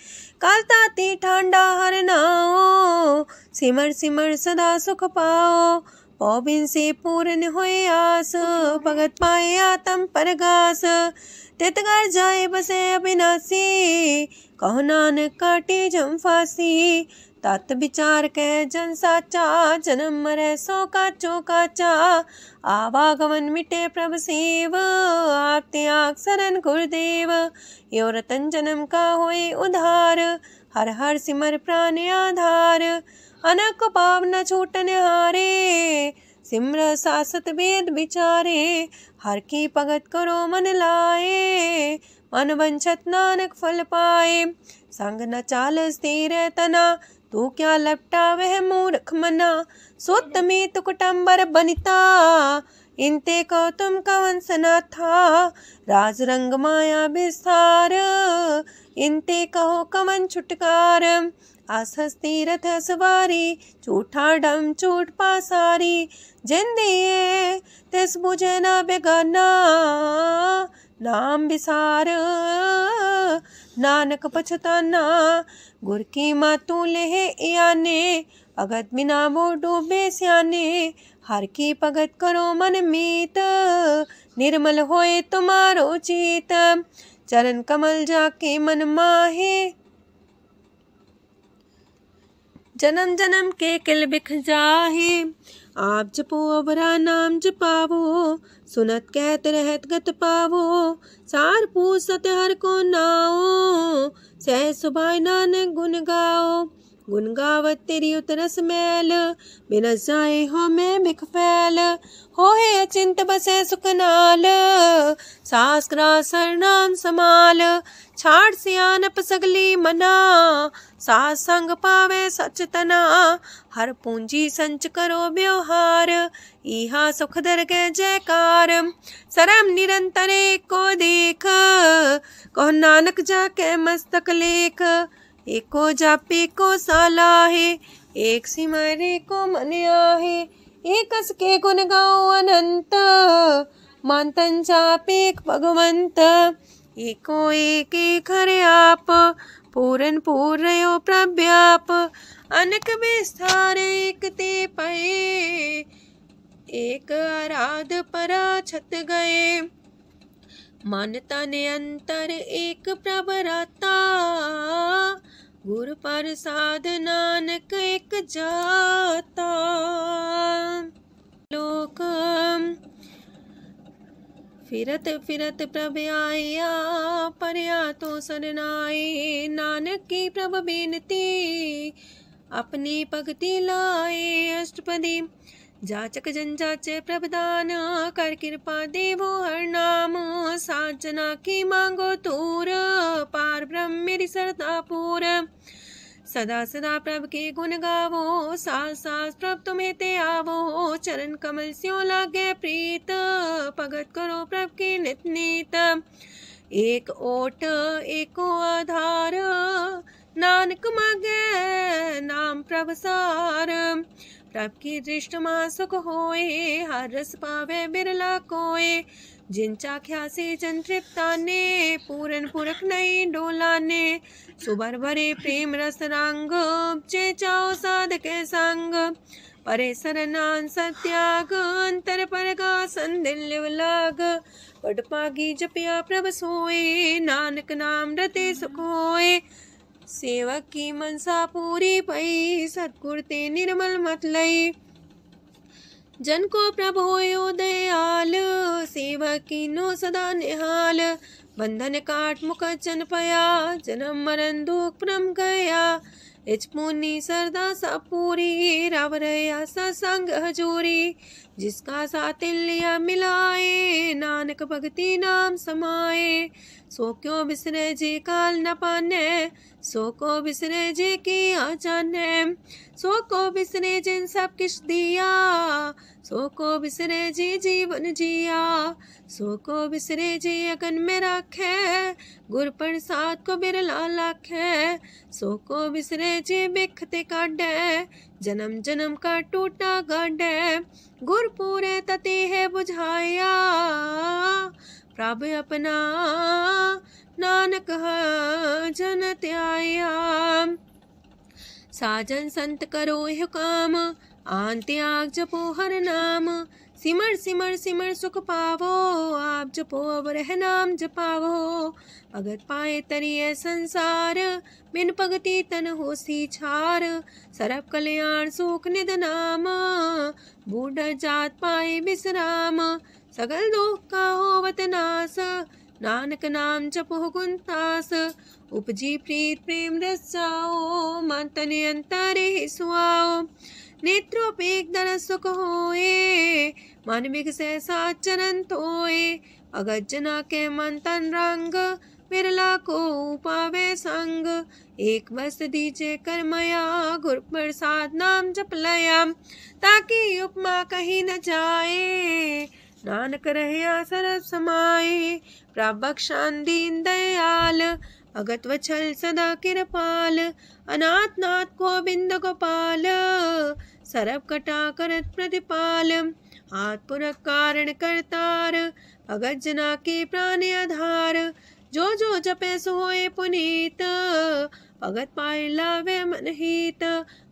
काल ताती ठांडा हर नाओ, सिमर सिमर सदा सुख पाओ। पौबिन से पूर्ण होए आस, भगत पाए आत्म परगास। तितगर जाए बसे अविनाशी, कहो नानक काटे जम फांसी। तत् विचार कह जन साचा, जन्म मरै सो काचो काचा। आवागमन मिटे प्रभ सेव, आप त्याग शरण गुरुदेव। यो रतन जन्म का होए उधार, हर हर सिमर प्राण आधार। अनक पाव न छूटन हारे, सिमर सासत वेद विचारे। हर की भगत करो मन लाए, मन वंछत नानक फल पाए। संग न चाल स्थिर तना, तू क्या लपटा वह मूर्ख मना। सुत में तो कुटुंबर बनिता, इनते को तुम कवन सना था। राज रंग माया विस्तार, इनते कहो कवन छुटकार। आस हस्ती रथ सवारी, झूठा डम झूठ पासारी। जिन दिए तिस बुझे ना बेगाना, नाम विसार नानक पछताना। गुर की मातू लेहे याने, भगत बिना वो डूबे स्याने। हर की भगत करो मन मीत, निर्मल होए तुम्हारो चीत। चरण कमल जाके मन माहे, जन्म जन्म के किल बिख जाहे। आप जपो अवरा नाम जपावो, सुनत कहत रहत गत पावो। सार पूछ सत हर को नाओ, सह सुभाय नानक गुन गाओ। गुन गावत तेरी उतरस मैल, बिनस जाए हो मैं बिख फैल। होए अचिंत बसे सुख नाल, सास ग्रास हर नाम समाल। छाड़ सियानप सगली मना, सास संग पावे सच तना। हर पूंजी संच करो व्यवहार, इहा सुख दर के जयकार। सरम निरंतर को देख, कहो नानक जाके मस्तक लेख। एको जापे को सालाहे, एक सिमरे को मन आहे। एक हस के गुण गाओ अनंत, मानतन जापे भगवंत। एको एक एक हरे आप, पूरन पूर्णयो प्रव्याप। अनक विस्तार एक ते पए, एक आराध परा छत गए। मन तन अंतर एक प्रभ राता, गुर प्रसाद नानक एक जाता। लोक फिरत फिरत प्रभ आया, परया तो सरनाए। नानक की प्रभ बेनती, अपनी भगति लाए। अष्टपदी जाचक जन जाचे प्रभदान, कर कृपा देवो हर नाम। साजना की मांगो तूर, पार ब्रह्म मेरी सरदा पूर। सदा सदा प्रभ के गुण गावो, सास सास प्रभ तुम्हें ते आवो। चरण कमल स्यो लागे प्रीत, भगत करो प्रभ के नित नीत। एक ओट एको आधार, नानक मांगे नाम प्रभ सार। प्रभ की दृष्ट मां सुख होए, हर रस पावे बिरला कोय। जिन चाख्या से जन तृप्ताने, पूरन पुरख नहीं डोलाने। सुबर भरे प्रेम रस रंग, जे चाओ साधके संग। परे सरनान सत्याग, अंतर परगा संदिल लाग। पट पागी जपिया प्रभ सोए, नानक नाम रते सुख होए। सेवक की मनसा पूरी पई, सतगुर ते निर्मल मत लई। जन को प्रभ होयो दयाल, सेवक कीनो सदा निहाल। बंधन काट मुख चन पया, जन्म मरण दुख भ्रम गया। इच पुनी सरदा सा पूरी, रव रया सत्संग हजूरी। जिसका सातिल्या मिलाए, नानक भगति नाम समाए। सो क्यों बिसरे जी काल न पाने, सो को बिसरे जी की आ जाने। सो को बिसरे जिन सब किछ दिया, सो को बिसरे जी जीवन जिया। सो को बिसरे जी अगन में राखे, गुर प्रसाद को बिरला लाखे। सो को बिसरे जी बिखते काढ़े, जन्म जन्म का टूटा गाढ़े। गुर पूरे तति है बुझाया, प्रभ अपना नानक जन त्याया। साजन संत करो यह काम, आन त्याग जपो हर नाम। सिमर सिमर सिमर सुख पावो, आप जपो अब रह नाम जपावो। भगत पाए तरिए संसार, बिन भगति तन होसी छार। सरब कल्याण सुख निध नाम, बूढ़ जात पाए विश्राम। सगल दुख का होवत नाश, नानक नाम जपो गुणतास। उपजी प्रीत प्रेम रस जाओ, मन तन अंतर ही सुआओ। नेत्रोपेक दरस सुख होए, मन बिगसे सात चरण तोए। अगत जना के मन तन रंग, बिरला को पावे संग। एक बस दीजे कर मया, गुर प्रसाद नाम जप लया। ताकि उपमा कहीं न जाए, नानक रहिया सरब समाए। प्रभु बख्शान दीन दयाल, अगत वछल सदा कृपाल। अनाथ नाथ गोविंद गोपाल, सरब कटा करत प्रतिपाल। हाथ पुरख कारण करतार, भगत जना के प्राण आधार। जो जो जपे सो होए पुनीत, भगत पाए लावे मन हित।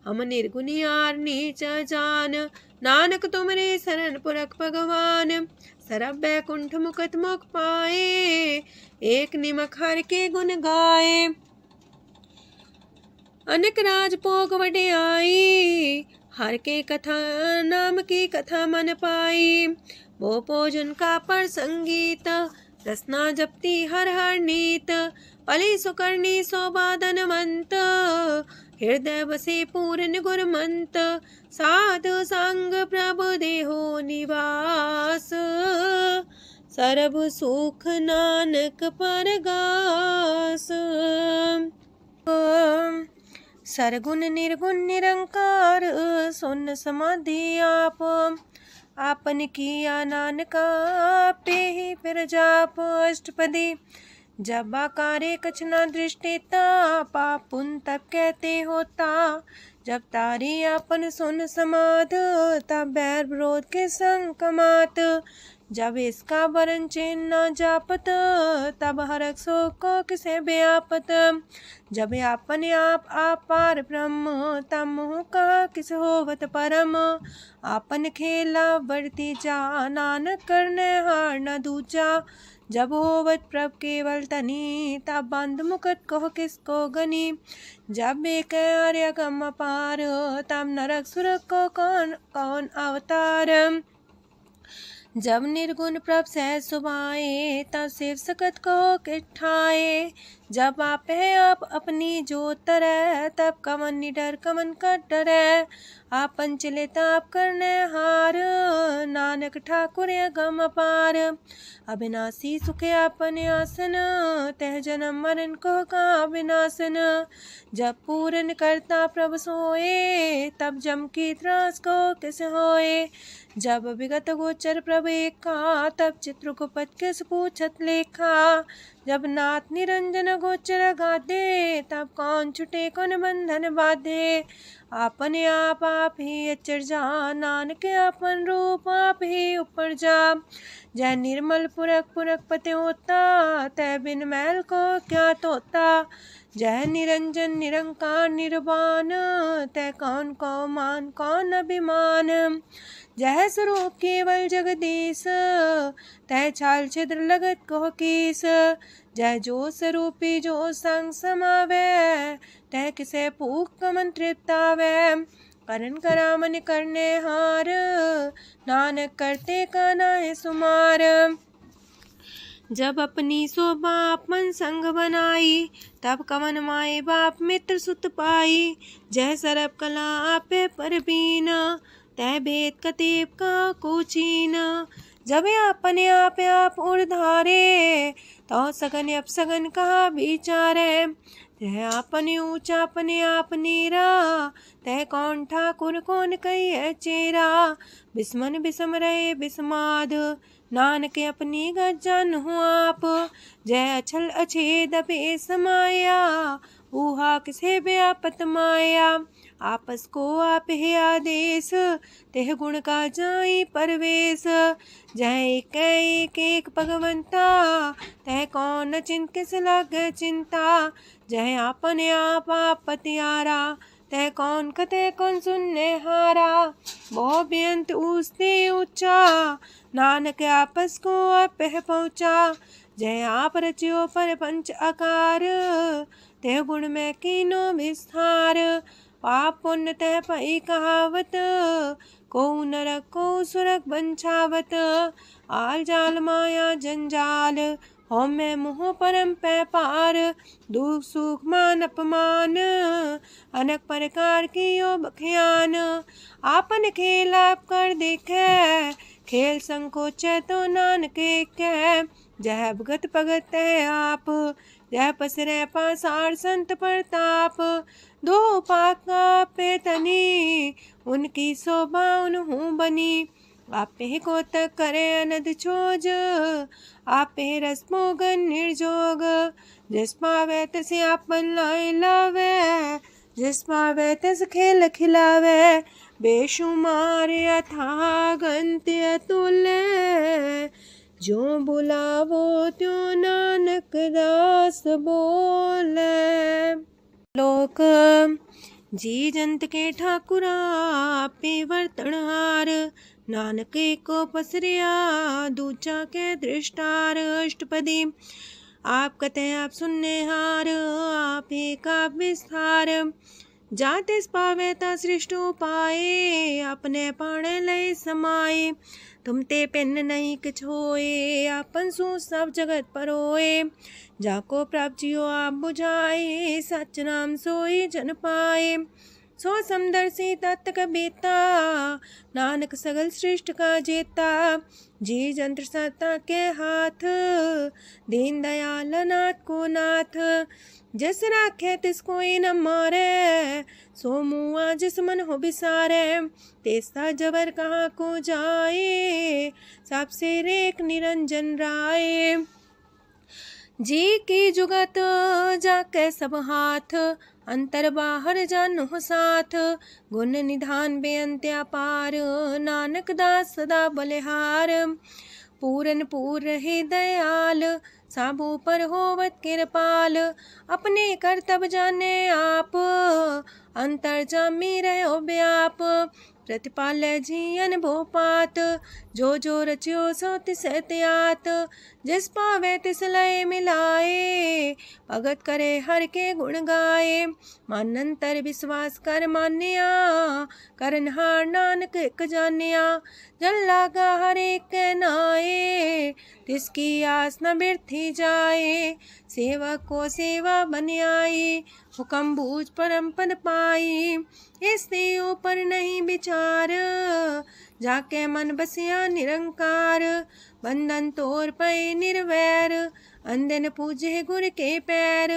हम निर्गुनियार नीच जान, नानक तुमरे शरण पुरख भगवान। सरब बैकुंठ मुकत मुख पाए, एक निमक हर के गुण गाए। अनेक राज भोग वड्याई, हर के कथा नाम की कथा मन पाई। वो भोजन का पर संगीत, रसना जपती हर हर नीत। पली सुकर्णी सौबादन मंत, हृदय बसे पूर्ण गुरमंत। साधु संग प्रभु देहो निवास, सरब सुख नानक परगास। सरगुण निर्गुण निरंकार, सुन समाधि आप। आपन किया नानका, पे ही फिर जाप अष्टपदी। जब आकारे कछ न दृष्टिता, पाप पुन तब कहते होता। जब तारी आपन सुन समाध, तब बैर विरोध के संग कमात। जब इसका वरण चिन्ह न जापत, तब हरक शोक को किसे व्यापत। जब आपने आप पार ब्रह्म, तब मोह का किस होवत परम। आपन खेला वर्ती जा, नानक करने हार न दूजा। जब होवत प्रभ केवल तनी, तब बंद मुकट कहो किसको गनी। जब एक आर्य गम पार, तब नरक सुरक को कौन कौन अवतार। जब निर्गुण प्रभ सहज सुभाए, तब शिव सकत को किठाए। जब आप है आप अपनी जो तरह, तब कमन निडर कमन का डरे। आपन चले ताप करने हार, नानक ठाकुर गम अपार। अविनाशी सुख आपन आसन, तह जन्म मरण को का विनाशन। जब पूरन करता प्रभु सोए, तब जम की त्रास को किस होए। जब विगत गोचर प्रभु एका, तब चित्रगुप्त किस पूछत लेखा। जब नाथ निरंजन गोचर गाधे, तब कौन छुटे कौन बंधन बाधे। आपने आप ही अचर जा, नानक आपन रूप आप ही ऊपर जा। जय निर्मल पुरख पुरख पते होता, तय बिन मैल को क्या तोता। जय निरंजन निरंकार निर्वाण, तय कौन को मान कौन अभिमान। जय स्वरूप केवल जगदीश, तय छाल छिद्र लगत को कीस। जय जो स्वरूपी जो संग समावे, तय किसे पूक मन तृप्तावे। करन करामन करने हार, नानक करते का नाहि सुमार। जब अपनी शोभा अपन संग बनाई, तब कवन माए बाप मित्र सुत पाई। जय सरब कला आपे परबीन, तय भेद कतीब का कोचीन। जब अपने आप उर्धारे, तो सगन अपसगन कहा विचारे। तय अपने ऊंचा अपने आप नीरा, तय कौन ठाकुर कौन कही चेरा। बिस्मन बिसम रहे बिस्माद, नानक अपनी गजन हो आप। जय अछल अछेद पे समाया, ऊहा किसे व्यापत माया। आपस को आप है आदेश, तेह गुण का जाई परवेश। जय एक एक भगवंता, तह कौन चिंत किस लग चिंता। जय अपने आप पतियारा, तह कौन कते कौन सुनने हारा। बहु बेअंत ऊसते ऊंचा, नानक आपस को आप पहुँचा। जय आप रचियो पर पंच आकार, तह गुण में कीनो विस्तार। पाप पुण्य तह पई कहावत, को नरक को सुरग बंछावत। आल जाल माया जंजाल, हो मैं मुँह परम पै पार। दुख सुख मान अपमान, अनेक प्रकार की यो बख्यान। आपन खेल आप कर देखे, खेल संकोच तो नानक कह। जय भगत भगत है आप, जय पसरे पासार संत प्रताप। दो पाका पे तनी, उनकी शोभा उन्हूं बनी। आपे को तक करे अनद छोज, आपे रस मोगन निर्जोग। जिस पावे तिस आपन लाई लावे, जिस पावे तिस खेल खिलावे। बेशुमार अथाह गंत अतुल्य, जो बुलावो त्यों नानक दास बोले। लोक जी जंत के ठाकुरा पे वर्तनहार। नानक को पसरिया दूजा के दृष्टार। अष्टपदी आप कते आप सुनने हार, आप एक आप विस्तार। जातिस पावे ता सृष्ट पाए, अपने पाणे लय समाये। तुम ते पिन नहीं किछ होए, आपन सु सब जगत परोए। जाको प्राप्त जियो आप बुझाए, सच नाम सोई जन पाए। सो समदर्शी तत्त बेता, नानक सगल सृष्ट का जेता। जी जंत्र सत्ता के हाथ, दीन दयाल नाथ को नाथ। जिस राखे तिस कोई न मारे, सो मुआ जिस मन हो बिसारे। तेस्ता जबर कहाँ को जाए, सबसे रेख निरंजन राय। जी की जुगत जाके सब हाथ, अंतर बाहर जानो साथ। गुण निधान बेअंत अपार, नानक दास सदा बलिहार। पूरन पूर रहे दयाल, साबू पर होवत कृपाल। अपने करतब जाने आप, अंतर जामी रहो व्याप। प्रतिपाल्य जियन भोपात, जो जो रचियो सो तिस त्यात। जिस पावे तिस लय मिलाए, भगत करे हर के गुण गाए। मानंतर विश्वास कर मान्या, करनहार नानक एक जान्या। जन लागा हर एक नाए, तिसकी आस न बिरथी जाए। सेवक को सेवा बन आई, हुक्म बूझ परम पद पाई। इससे ऊपर नहीं विचार, जाके मन बसिया निरंकार। बंधन तोर पे निर्वैर, अंधन पूजे गुर के पैर।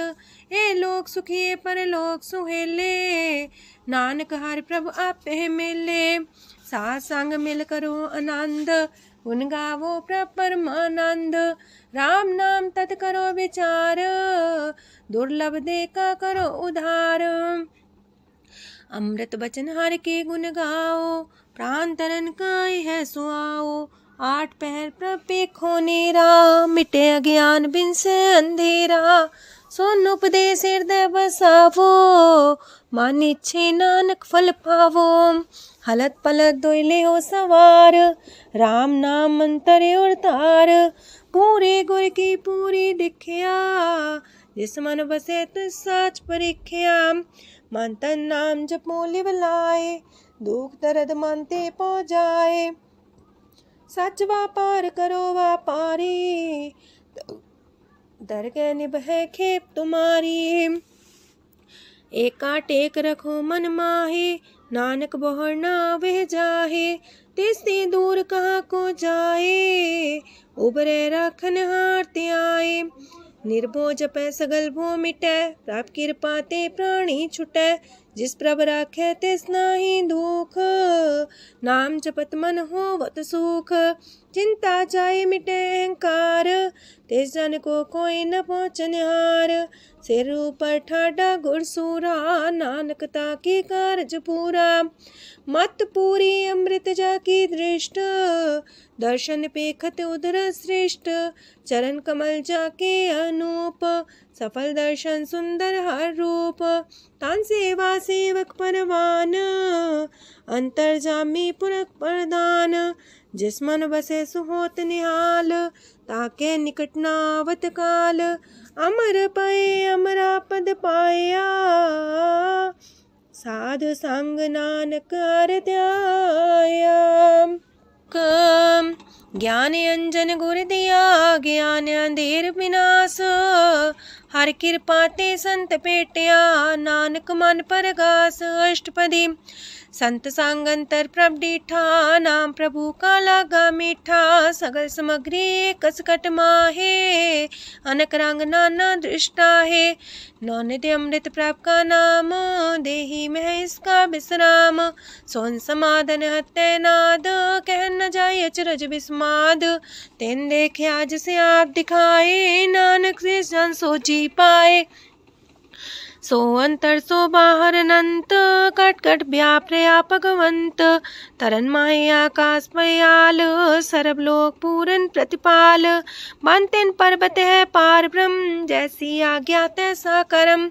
ए लोक सुखिए पर लोक सुहेले, नानक हर प्रभु आपे मिले। साथ संग मिल करो आनंद, गुण गावो प्रभु परमानंद। राम नाम तत् करो विचार, दुर्लभ देखा करो उधार। अमृत बचन हर के गुण गाओ, प्राण तरन काय है सुआओ। आठ पहर प्रपे खोनेरा, मिटे अज्ञान बिन से अंधेरा। सोन उपदेश हृदय बसावो, मानिछे नानक फल पावो। हलत पलत दोइले हो सवार, राम नाम मंत्र और तार। पूरे गुर की पूरी दिखिया, जिस मन बसे तिस साच परिख्या। मन तन नाम जपो लिव लाए, दुख दर्द मानते पौ जाए। सच व्यापार करो व्यापारी, दरगह निभै खेप तुम्हारी। एका टेक रखो मन माहे, नानक बहुर ना वह जाहे। तिससे दूर कहाँ को जाए, उबरे राखन हार ते आए। निर्भो जपै सगल भो मिटै, प्रभ कृपा ते प्राणी छुटै। जिस प्रभ राखै तिस नाहि दुख, नाम जपत मन होवत सुख। चिंता जाए मिटै अहंकार, तिस जन को कोई न पहुँचनिहार। सिर ऊपर ठाडा गुरसूरा, नानक ताके कारज पूरा। मत पूरी अमृत जाकी दृष्ट, दर्शन पेखत उधर श्रेष्ठ। चरण कमल जाके अनूप, सफल दर्शन सुंदर हर रूप। तान सेवा सेवक परवान, अंतर जामी पुरख प्रदान। जिस मन बसे सुहोत निहाल, ताके निकट नावत काल। अमर पाए अमरा पद पाया, साधु संग नानक हर ध्याया। ज्ञान अंजन गुर दिया, ज्ञान अंधेर विनाश। हर कृपा ते संत पेटिया, नानक मन परगास। अष्टपदी संत संग अंतर प्रभ डीठा, नाम प्रभु का लागा मीठा। सगल सामग्री कसकट माहे, अनक रंग नाना दृष्टा है। नौ निधि अमृत प्रभ का नाम, देही में इसका विश्राम। सोन समाधन हत्ते नाद, कह न जाए अचरज विस्माद। तेन देखे आज से आप दिखाए, नानक से जन सो जी पाए। सो अंतर सो बाहर अनंत, कट कट व्याप रया भगवंत। तरन माहे आकाश पयाल, सरब लोक पूरन प्रतिपाल। बनतेन पर्वत है पार ब्रह्म, जैसी आज्ञा तैसा करम।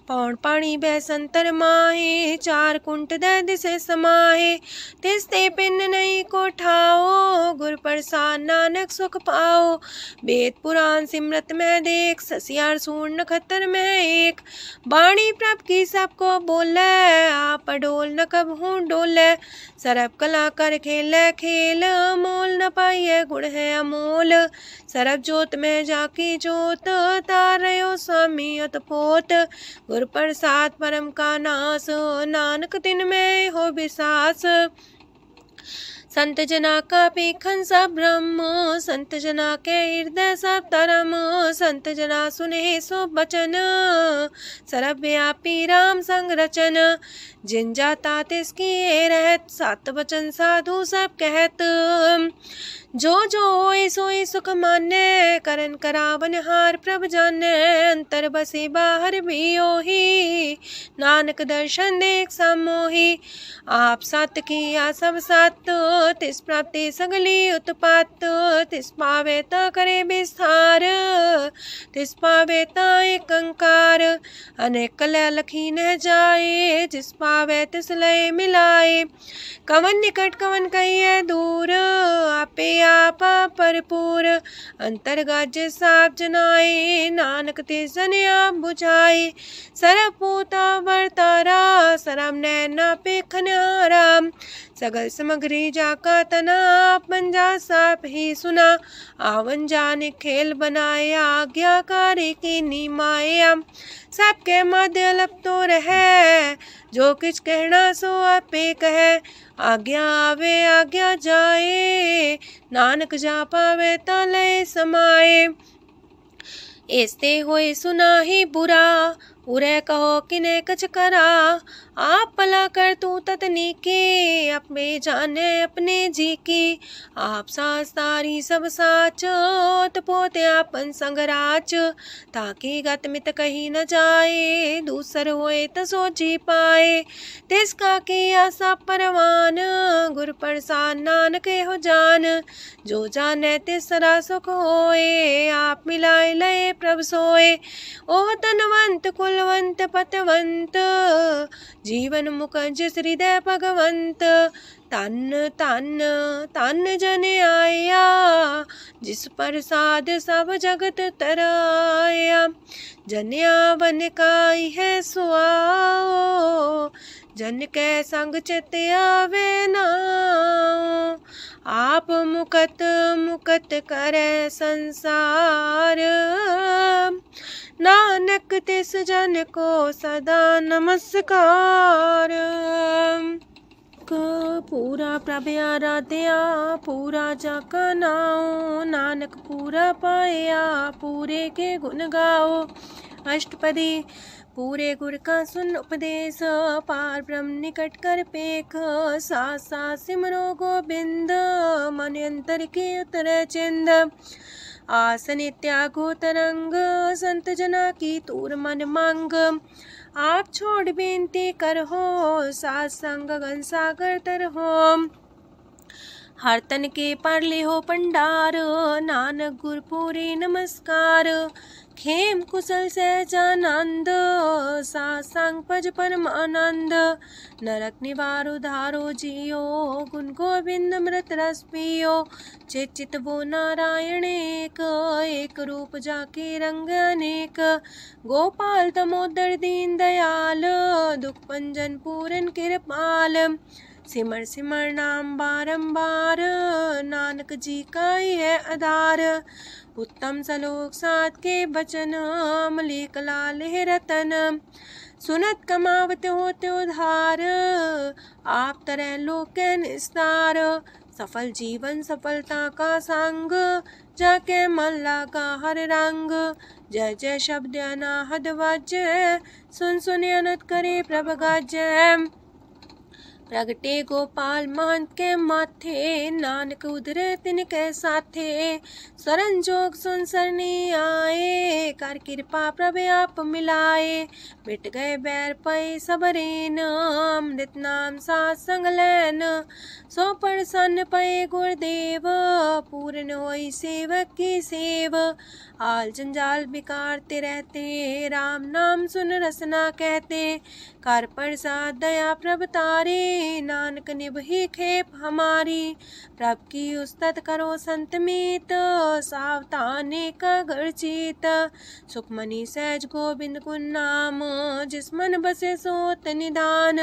पौन पाणी बह संतर माहे, चार कुंट दै दिसे समाहे। तिसते पिन नहीं को ठाओ, गुर प्रसाद नानक सुख पाओ। वेद पुराण सिमरत में देख, ससियार सूर नखत्तर में एक। वाणी प्रभ की सबको बोले, आप डोल न कबहू डोले। सरब कला कर खेले खेल, मोल न पाइए गुण है अमोल। सरब जोत में जाकी जोत, तारयो स्वामी अतपोत। गुर प्रसाद परम का नास, नानक तिन में हो विसास। संत जना का पेखन सब ब्रह्म, संत जना के हृदय सब धर्म। संत जना सुने सो बचन, सरब व्यापी राम संग रचन। जिन जाता तिसकी रहत, सात वचन साधु सब कहत। जो जो होए सोए सुख माने, करन करावन हार प्रभ जाने। अंतर बसे बाहर भी ओही, नानक दर्शन देख समोही। आप सत किया सब सत, तिस प्राप्ति सगली उत्पात। तिस पावे ता करे विस्तार, तिस पावे ता एक अंकार। अनेक कलय लखी न जाए, जिस पावे तिस लय मिलाए। कवन निकट कवन कहिए दूर, आपे आपा भरपूर। अंतर गाजे साप जनाए, नानक तिस जन आप बुझाए। सरब पूता वर्तारा, सरम नैना पेखन हारा। सगल सामग्री जाका तना, आप मंजा साप ही सुना। आवन जाने खेल बनाया, आज्ञाकारी की निमाया। सबके मध्य अलप तो रहे, जो किछ कहना सो आपे कहे। आज्ञा आवे आज्ञा जाए, नानक जा पावे ता लय समाए। ऐसे होए सुना ही बुरा, उरे कहो किने कछ करा। आप भला कर तू ततनी के, अपने जाने अपने जी की। आप सास तारी सब साच, पोते आपन संगराच। ताकि गत मित कही न जाए, दूसर होए तसो जी पाए। तिसका किया सब परवान, गुर प्रसाद नानक हो जान। जो जाने तिसरा सुख होए, आप मिलाए लय प्रभ सोए। ओह तनवंत कुलवंत पतवंत, जीवन मुकज हृदय भगवंत। तन तन तन जन आया, जिस प्रसाद सब जगत तराया। जन्या बन काई है सुआओ, जन कै संग चित आवे नाओ। आप मुकत मुकत करे संसार, नानक तिस जन को सदा नमस्कार। पूरा प्रभ आराध्या पूरा जाका नाओ, नानक पूरा पाया पूरे के गुण गाओ। अष्टपदी पूरे गुर का सुन उपदेश, पार ब्रह्म निकट कर पेख। साथ साथ सिमरो गोबिंद, मन अंतर के उतरे चिंद। आसन त्यागो तरंग, संत जना की तूर मन मांग। आप छोड़ बेनती कर हो, साथ संग गगन सागर तर हो। हर तन के पर ले हो पंडार, नानक गुर पूरे नमस्कार। खेम कुशल सहजानंद, साथ संग पज परमानंद। नरक निवार उधारो जियो, गुण गोविंद मृत रस पियो। चित वो नारायण एक रूप जाके रंग अनेक। गोपाल दामोदर दीन दयाल, दुख पंजन पूरन कृपाल। सिमर सिमर नाम बारंबार, नानक जी का ही है आधार। उत्तम सलोक साध के बचन, मलिक लाल है रतन। सुनत कमावत होते उधार, आप तरह लोक निस्तार। सफल जीवन सफलता का संग, जाके मन लगा हर रंग। जय जय शब्द अनाहद वाजय, सुन सुन अनत करे प्रभ गाजय। प्रगटे गोपाल महंत के माथे, नानक उधरे तिनके साथे। शरण जोग सुन सरनी आए, कर कृपा प्रभ आप मिलाए। मिट गए बैर पै सबरेन, अमृत नाम साथ संग लैन। सो प्रसन्न पै गुरुदेव, पूर्ण होई सेवक की सेव। आल जंजाल बिकारते रहते, राम नाम सुन रसना कहते। कर प्रसाद दया प्रभ तारे, नानक निभही खेप हमारी। प्रभ की उस्तत करो संत मीत, सावधाने का घर चीत। सुखमनी सहज गोविंद गुण नाम, जिस मन बसे सोत निधान।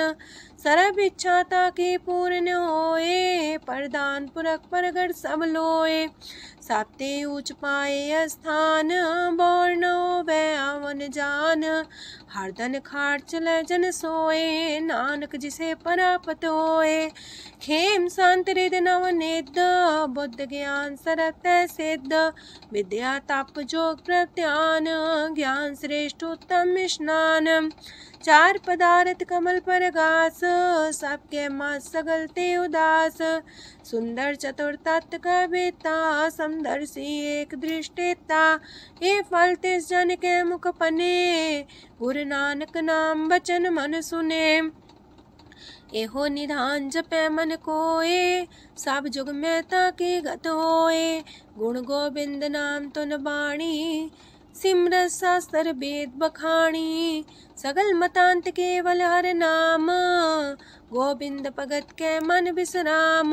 सर्व इच्छा ताकि पूर्ण होए, प्रदान पुरख परगट सब लोए। साते ऊंच पाए स्थान, बोर्णो वे आवन जान। हरदन खाट चले जन सोए, नानक जिसे परापत होए। खेम शांत हृदय नवनिध, बुद्ध ज्ञान सरत सिद्ध। विद्या तप जोग प्रत्यान, ज्ञान श्रेष्ठ उत्तम स्नान। चार पदार्थ कमल पर घास, सबके माँ सगलते उदास। सुंदर चतुर तत्व का बेता, समदर्शी एक दृष्टिता। ये फल तिस जन के मुख पने, गुरु नानक नाम बचन मन सुने। एहो निधान जपै मन कोए, सब जुग में ताकि गत होए। गुण गोविंद नाम तुन बाणी, सिमरत शास्त्र वेद बखाणी। सगल मतांत केवल हर नाम, गोविंद भगत के मन विश्राम।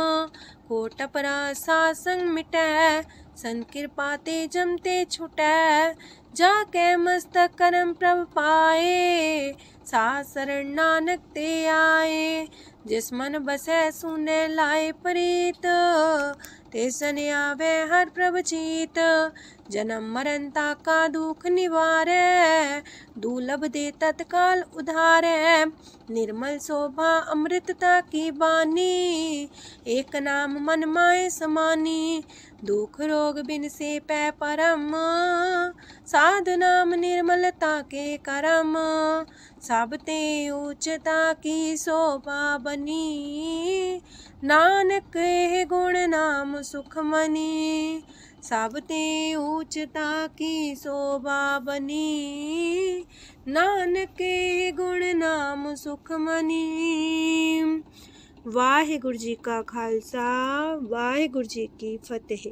कोट अपराध सात संग मिटै, संत कृपा ते जमते छुटै। जाके मस्तक करम प्रभ पाए, साथ शरण नानक ते आए। जिस मन बसै सुने लाए प्रीत, तिस जन आवे हर प्रभ चीत। जन्म मरण ताका दुख निवारै, दुर्लभ दे तत्काल उधारै। निर्मल शोभा अमृतता की बानी, एक नाम मन माए समानी। दुख रोग बिन से पै परम, साध नाम निर्मलता के करम। सब ते उच्चता की शोभा बनी, नानक हे गुण नाम सुखमनी। सब ते उच्चता की शोभा बनी, नानक हे गुण नाम सुखमनी। वाहिगुरु जी का खालसा, वाहिगुरु जी की फतेह।